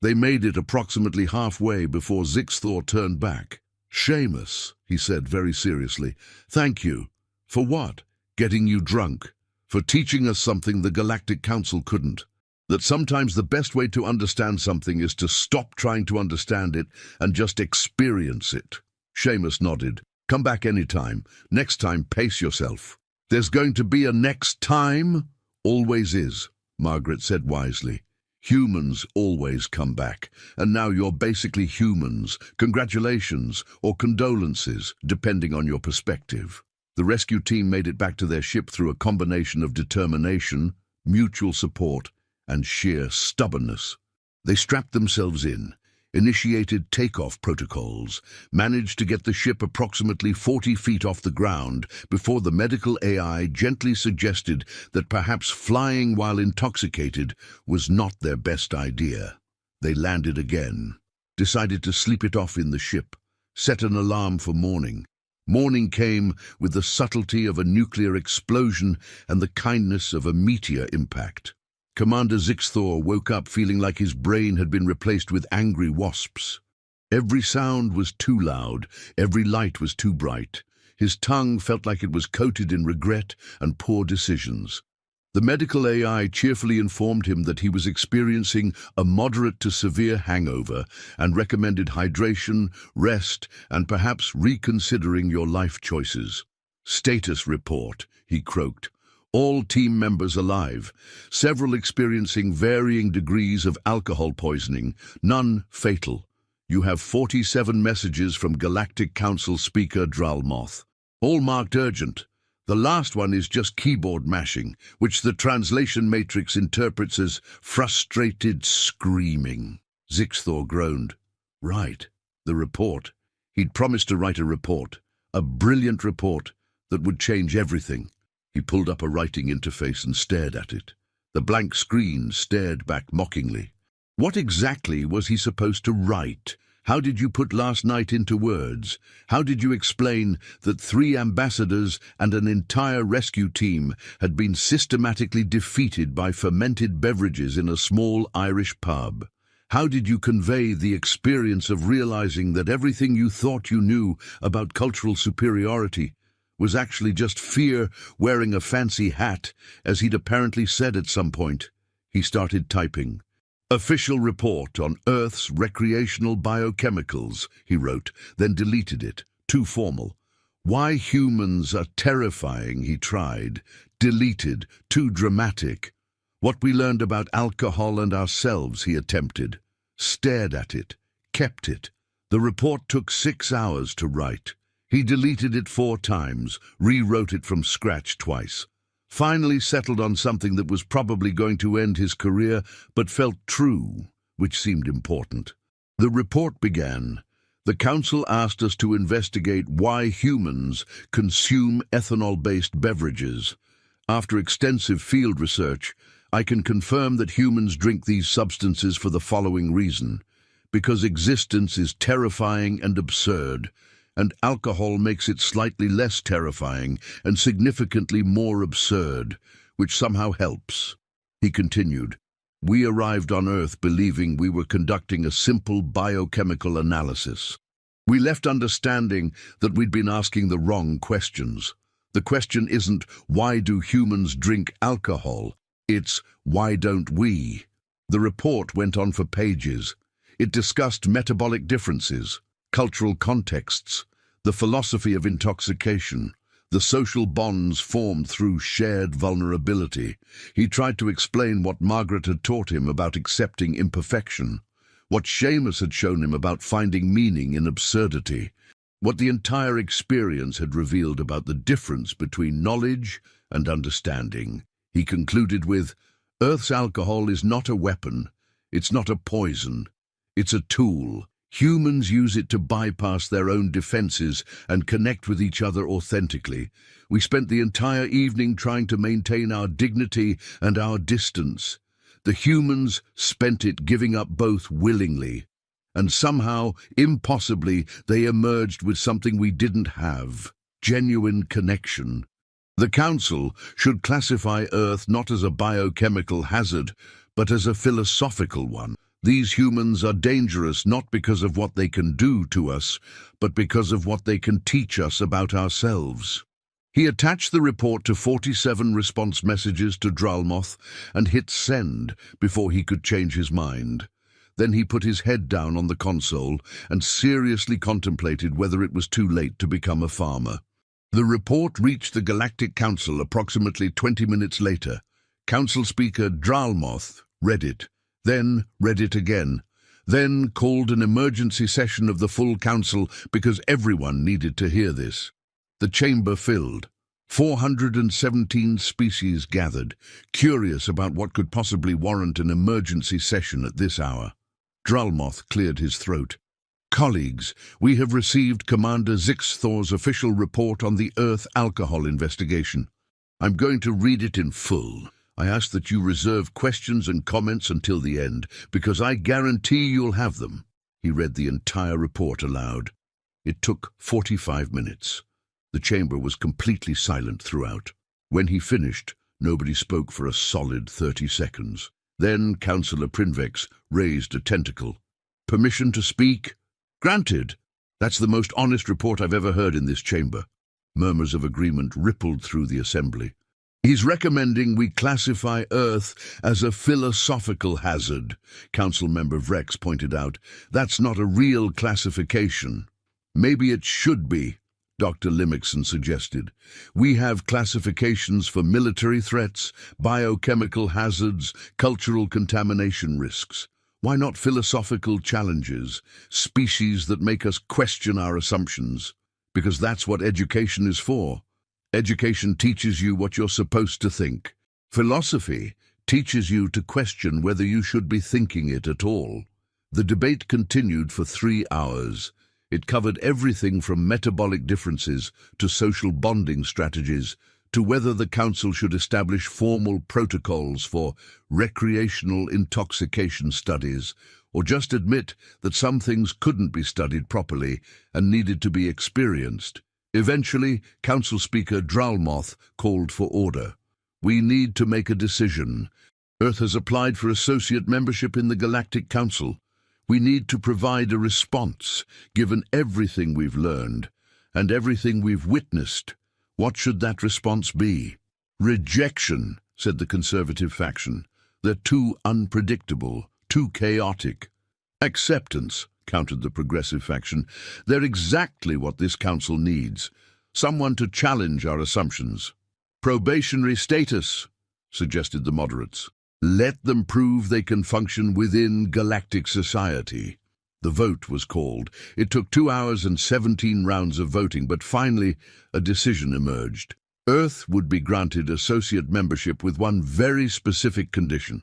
A: They made it approximately halfway before Zixthor turned back. Seamus, he said very seriously, thank you. For what? Getting you drunk. For teaching us something the Galactic Council couldn't. That sometimes the best way to understand something is to stop trying to understand it and just experience it. Seamus nodded. Come back anytime. Next time, pace yourself. There's going to be a next time? Always is, Margaret said wisely. Humans always come back, and now you're basically humans. Congratulations, or condolences, depending on your perspective. The rescue team made it back to their ship through a combination of determination, mutual support, and sheer stubbornness. They strapped themselves in, initiated takeoff protocols, managed to get the ship approximately 40 feet off the ground before the medical AI gently suggested that perhaps flying while intoxicated was not their best idea. They landed again, decided to sleep it off in the ship, set an alarm for morning. Morning came with the subtlety of a nuclear explosion and the kindness of a meteor impact. Commander Zixthor woke up feeling like his brain had been replaced with angry wasps. Every sound was too loud, every light was too bright. His tongue felt like it was coated in regret and poor decisions. The medical AI cheerfully informed him that he was experiencing a moderate to severe hangover and recommended hydration, rest, and perhaps reconsidering your life choices. Status report, he croaked. All team members alive, several experiencing varying degrees of alcohol poisoning, none fatal. You have 47 messages from Galactic Council Speaker Dralmoth, all marked urgent. The last one is just keyboard mashing, which the translation matrix interprets as frustrated screaming. Zixthor groaned. Right, the report. He'd promised to write a report, a brilliant report that would change everything. He pulled up a writing interface and stared at it. The blank screen stared back mockingly. What exactly was he supposed to write? How did you put last night into words? How did you explain that 3 ambassadors and an entire rescue team had been systematically defeated by fermented beverages in a small Irish pub? How did you convey the experience of realizing that everything you thought you knew about cultural superiority was actually just fear wearing a fancy hat, as he'd apparently said at some point? He started typing. Official report on Earth's recreational biochemicals, he wrote, then deleted it. Too formal. Why humans are terrifying, he tried. Deleted. Too dramatic. What we learned about alcohol and ourselves, he attempted. Stared at it. Kept it. The report took 6 hours to write. He deleted it 4 times, rewrote it from scratch twice. Finally settled on something that was probably going to end his career, but felt true, which seemed important. The report began. The Council asked us to investigate why humans consume ethanol-based beverages. After extensive field research, I can confirm that humans drink these substances for the following reason. Because existence is terrifying and absurd, and alcohol makes it slightly less terrifying and significantly more absurd, which somehow helps. He continued, we arrived on Earth believing we were conducting a simple biochemical analysis. We left understanding that we'd been asking the wrong questions. The question isn't, why do humans drink alcohol? It's, why don't we? The report went on for pages. It discussed metabolic differences, cultural contexts, the philosophy of intoxication, The social bonds formed through shared vulnerability. He tried to explain what Margaret had taught him about accepting imperfection, what Seamus had shown him about finding meaning in absurdity, what the entire experience had revealed about the difference between knowledge and understanding. He concluded with, "Earth's alcohol is not a weapon, it's not a poison, it's a tool. Humans use it to bypass their own defenses and connect with each other authentically. We spent the entire evening trying to maintain our dignity and our distance. The humans spent it giving up both willingly. And somehow, impossibly, they emerged with something we didn't have: genuine connection. The Council should classify Earth not as a biochemical hazard, but as a philosophical one. These humans are dangerous not because of what they can do to us, but because of what they can teach us about ourselves." He attached the report to 47 response messages to Dralmoth and hit send before he could change his mind. Then he put his head down on the console and seriously contemplated whether it was too late to become a farmer. The report reached the Galactic Council approximately 20 minutes later. Council Speaker Dralmoth read it, then read it again, then called an emergency session of the full council because everyone needed to hear this. The chamber filled. 417 species gathered, curious about what could possibly warrant an emergency session at this hour. Dralmoth cleared his throat. "Colleagues, we have received Commander Zixthor's official report on the Earth alcohol investigation. I'm going to read it in full. I ask that you reserve questions and comments until the end, because I guarantee you'll have them." He read the entire report aloud. It took 45 minutes. The chamber was completely silent throughout. When he finished, nobody spoke for a solid 30 seconds. Then Councillor Prinvex raised a tentacle. "Permission to speak?" "Granted. That's the most honest report I've ever heard in this chamber." Murmurs of agreement rippled through the assembly. "He's recommending we classify Earth as a philosophical hazard," Council Member Vrex pointed out. "That's not a real classification." "Maybe it should be," Dr. Limixon suggested. "We have classifications for military threats, biochemical hazards, cultural contamination risks. Why not philosophical challenges, species that make us question our assumptions? Because that's what education is for. Education teaches you what you're supposed to think. Philosophy teaches you to question whether you should be thinking it at all." The debate continued for 3 hours. It covered everything from metabolic differences to social bonding strategies to whether the Council should establish formal protocols for recreational intoxication studies, or just admit that some things couldn't be studied properly and needed to be experienced. Eventually, Council Speaker Dralmoth called for order. "We need to make a decision. Earth has applied for associate membership in the Galactic Council. We need to provide a response, given everything we've learned and everything we've witnessed. What should that response be?" "Rejection," said the Conservative faction. "They're too unpredictable, too chaotic." "Acceptance," countered the Progressive faction. "They're exactly what this council needs. Someone to challenge our assumptions." "Probationary status," suggested the moderates. "Let them prove they can function within galactic society." The vote was called. It took 2 hours and 17 rounds of voting, but finally a decision emerged. Earth would be granted associate membership with one very specific condition.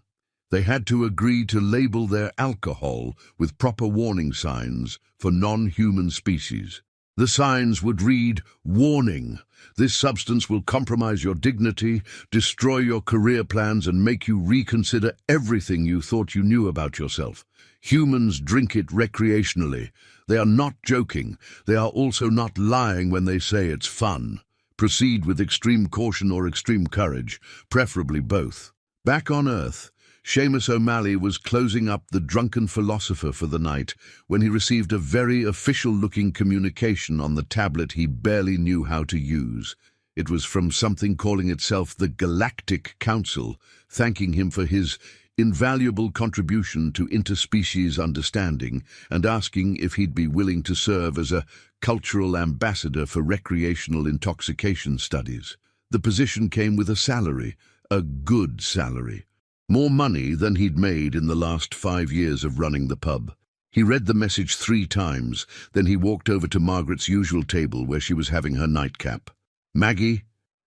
A: They had to agree to label their alcohol with proper warning signs for non-human species. The signs would read, "Warning, this substance will compromise your dignity, destroy your career plans, and make you reconsider everything you thought you knew about yourself. Humans drink it recreationally. They are not joking. They are also not lying when they say it's fun. Proceed with extreme caution or extreme courage, preferably both." Back on Earth, Seamus O'Malley was closing up The Drunken Philosopher for the night when he received a very official-looking communication on the tablet he barely knew how to use. It was from something calling itself the Galactic Council, thanking him for his invaluable contribution to interspecies understanding and asking if he'd be willing to serve as a cultural ambassador for recreational intoxication studies. The position came with a salary, a good salary. More money than he'd made in the last 5 years of running the pub. He read the message 3 times, then he walked over to Margaret's usual table where she was having her nightcap. "Maggie,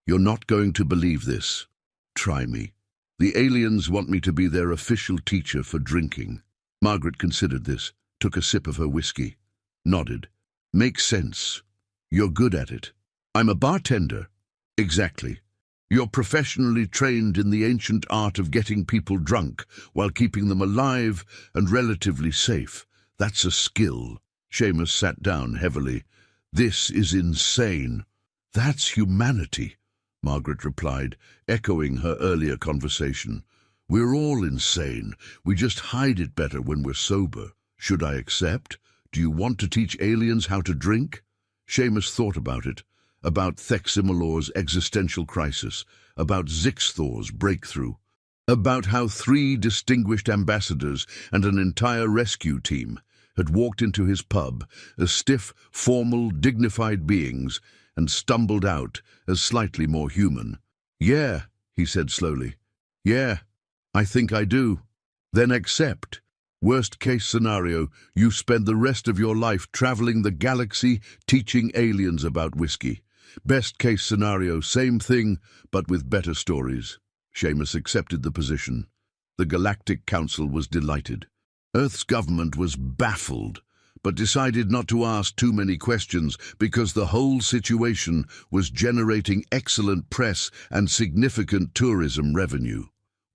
A: you're not going to believe this. Try me. The aliens want me to be their official teacher for drinking." Margaret considered this, took a sip of her whiskey, nodded. "Makes sense. You're good at it." "I'm a bartender." "Exactly. You're professionally trained in the ancient art of getting people drunk while keeping them alive and relatively safe. That's a skill." Seamus sat down heavily. "This is insane." "That's humanity," Margaret replied, echoing her earlier conversation. "We're all insane. We just hide it better when we're sober. Should I accept? Do you want to teach aliens how to drink?" Seamus thought about it. About Theximolor's existential crisis, about Zixthor's breakthrough, about how 3 distinguished ambassadors and an entire rescue team had walked into his pub as stiff, formal, dignified beings and stumbled out as slightly more human. "Yeah," he said slowly. "Yeah, I think I do." "Then accept. Worst case scenario, you spend the rest of your life traveling the galaxy teaching aliens about whiskey. Best case scenario, same thing, but with better stories." Seamus accepted the position. The Galactic Council was delighted. Earth's government was baffled, but decided not to ask too many questions because the whole situation was generating excellent press and significant tourism revenue.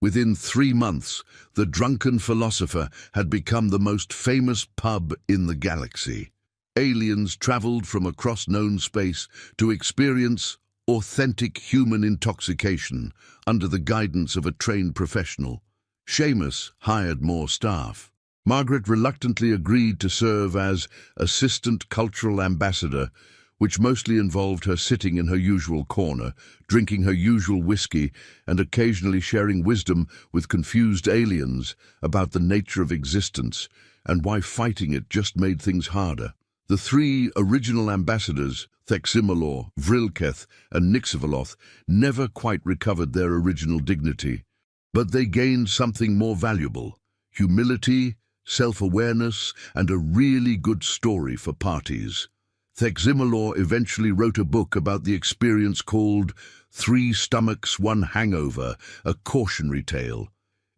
A: Within 3 months, the Drunken Philosopher had become the most famous pub in the galaxy. Aliens traveled from across known space to experience authentic human intoxication under the guidance of a trained professional. Seamus hired more staff. Margaret reluctantly agreed to serve as assistant cultural ambassador, which mostly involved her sitting in her usual corner, drinking her usual whiskey, and occasionally sharing wisdom with confused aliens about the nature of existence and why fighting it just made things harder. The 3 original ambassadors, Theximolor, Vrilketh, and Nixivaloth, never quite recovered their original dignity, but they gained something more valuable: humility, self-awareness, and a really good story for parties. Theximolor eventually wrote a book about the experience called 3 Stomachs, 1 Hangover, a cautionary tale.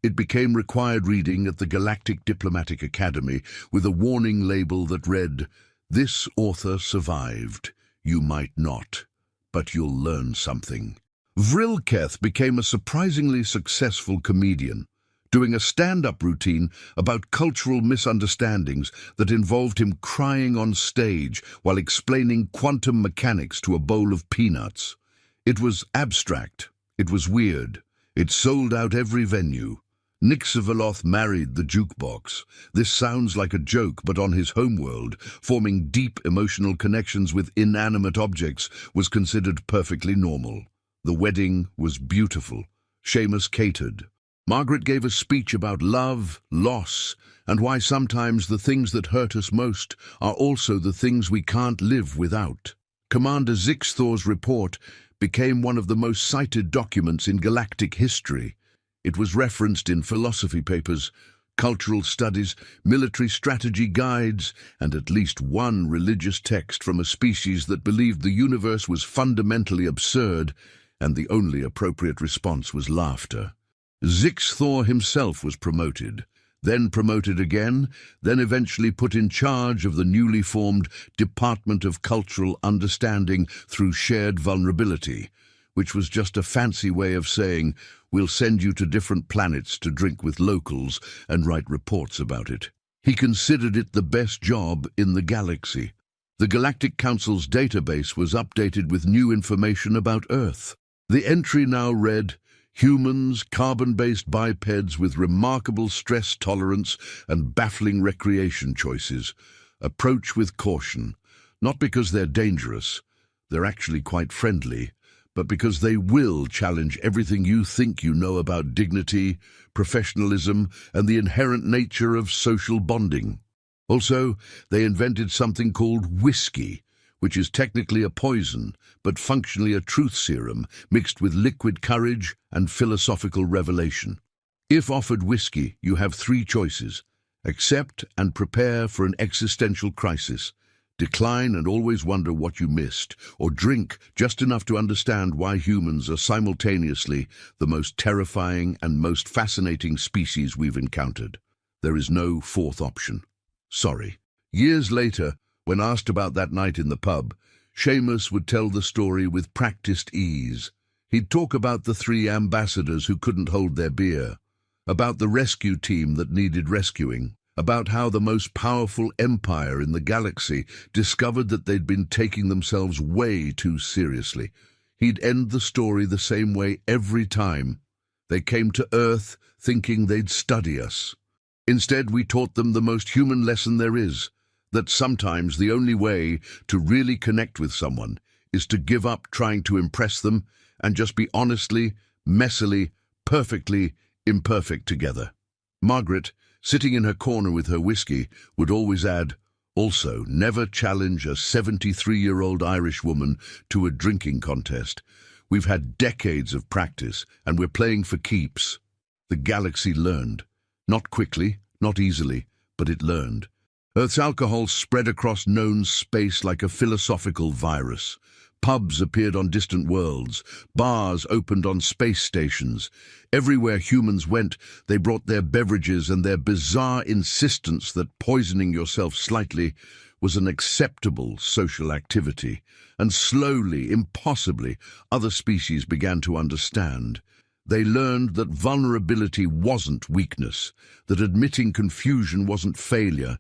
A: It became required reading at the Galactic Diplomatic Academy with a warning label that read, "This author survived. You might not, but you'll learn something." Vrilketh became a surprisingly successful comedian, doing a stand-up routine about cultural misunderstandings that involved him crying on stage while explaining quantum mechanics to a bowl of peanuts. It was abstract. It was weird. It sold out every venue. Nixivaloth married the jukebox. This sounds like a joke, but on his homeworld, forming deep emotional connections with inanimate objects was considered perfectly normal. The wedding was beautiful. Seamus catered. Margaret gave a speech about love, loss, and why sometimes the things that hurt us most are also the things we can't live without. Commander Zixthor's report became one of the most cited documents in galactic history. It was referenced in philosophy papers, cultural studies, military strategy guides, and at least one religious text from a species that believed the universe was fundamentally absurd, and the only appropriate response was laughter. Zixthor himself was promoted, then promoted again, then eventually put in charge of the newly formed Department of Cultural Understanding through Shared Vulnerability, which was just a fancy way of saying, "We'll send you to different planets to drink with locals and write reports about it." He considered it the best job in the galaxy. The Galactic Council's database was updated with new information about Earth. The entry now read, "Humans, carbon-based bipeds with remarkable stress tolerance and baffling recreation choices. Approach with caution, not because they're dangerous, they're actually quite friendly, but because they will challenge everything you think you know about dignity, professionalism, and the inherent nature of social bonding." Also, they invented something called whiskey, which is technically a poison, but functionally a truth serum mixed with liquid courage and philosophical revelation. If offered whiskey, you have three choices: accept and prepare for an existential crisis, decline and always wonder what you missed, or drink just enough to understand why humans are simultaneously the most terrifying and most fascinating species we've encountered. There is no fourth option. Sorry. Years later, when asked about that night in the pub, Seamus would tell the story with practiced ease. He'd talk about the three ambassadors who couldn't hold their beer, about the rescue team that needed rescuing, about how the most powerful empire in the galaxy discovered that they'd been taking themselves way too seriously. He'd end the story the same way every time. They came to Earth thinking they'd study us. Instead, we taught them the most human lesson there is, that sometimes the only way to really connect with someone is to give up trying to impress them and just be honestly, messily, perfectly imperfect together. Margaret, sitting in her corner with her whiskey, would always add, also, never challenge a 73-year-old Irish woman to a drinking contest. We've had decades of practice, and we're playing for keeps. The galaxy learned. Not quickly, not easily, but it learned. Earth's alcohol spread across known space like a philosophical virus. Pubs appeared on distant worlds. Bars opened on space stations. Everywhere humans went, they brought their beverages, and their bizarre insistence that poisoning yourself slightly was an acceptable social activity. And slowly, impossibly, other species began to understand. They learned that vulnerability wasn't weakness, that admitting confusion wasn't failure,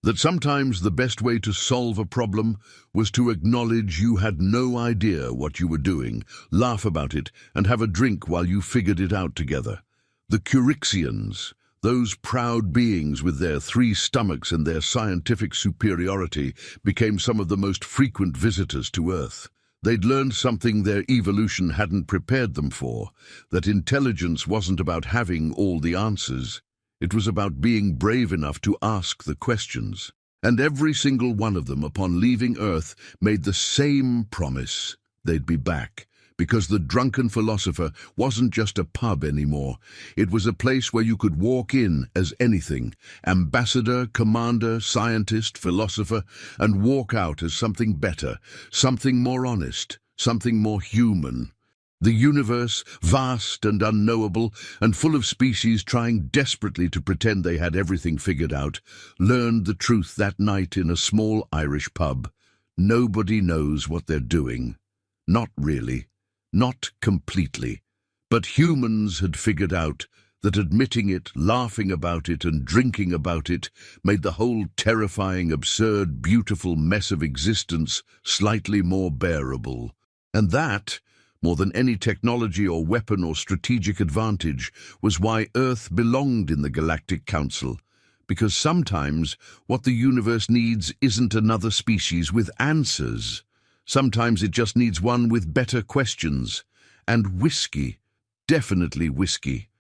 A: that sometimes the best way to solve a problem was to acknowledge you had no idea what you were doing, laugh about it, and have a drink while you figured it out together. The Curixians, those proud beings with their three stomachs and their scientific superiority, became some of the most frequent visitors to Earth. They'd learned something their evolution hadn't prepared them for, that intelligence wasn't about having all the answers. It was about being brave enough to ask the questions. And every single one of them, upon leaving Earth, made the same promise: they'd be back. Because the Drunken Philosopher wasn't just a pub anymore. It was a place where you could walk in as anything, ambassador, commander, scientist, philosopher, and walk out as something better, something more honest, something more human. The universe, vast and unknowable, and full of species trying desperately to pretend they had everything figured out, learned the truth that night in a small Irish pub. Nobody knows what they're doing. Not really. Not completely. But humans had figured out that admitting it, laughing about it, and drinking about it made the whole terrifying, absurd, beautiful mess of existence slightly more bearable. And that, more than any technology or weapon or strategic advantage, was why Earth belonged in the Galactic Council. Because sometimes what the universe needs isn't another species with answers. Sometimes it just needs one with better questions. And whiskey, definitely whiskey,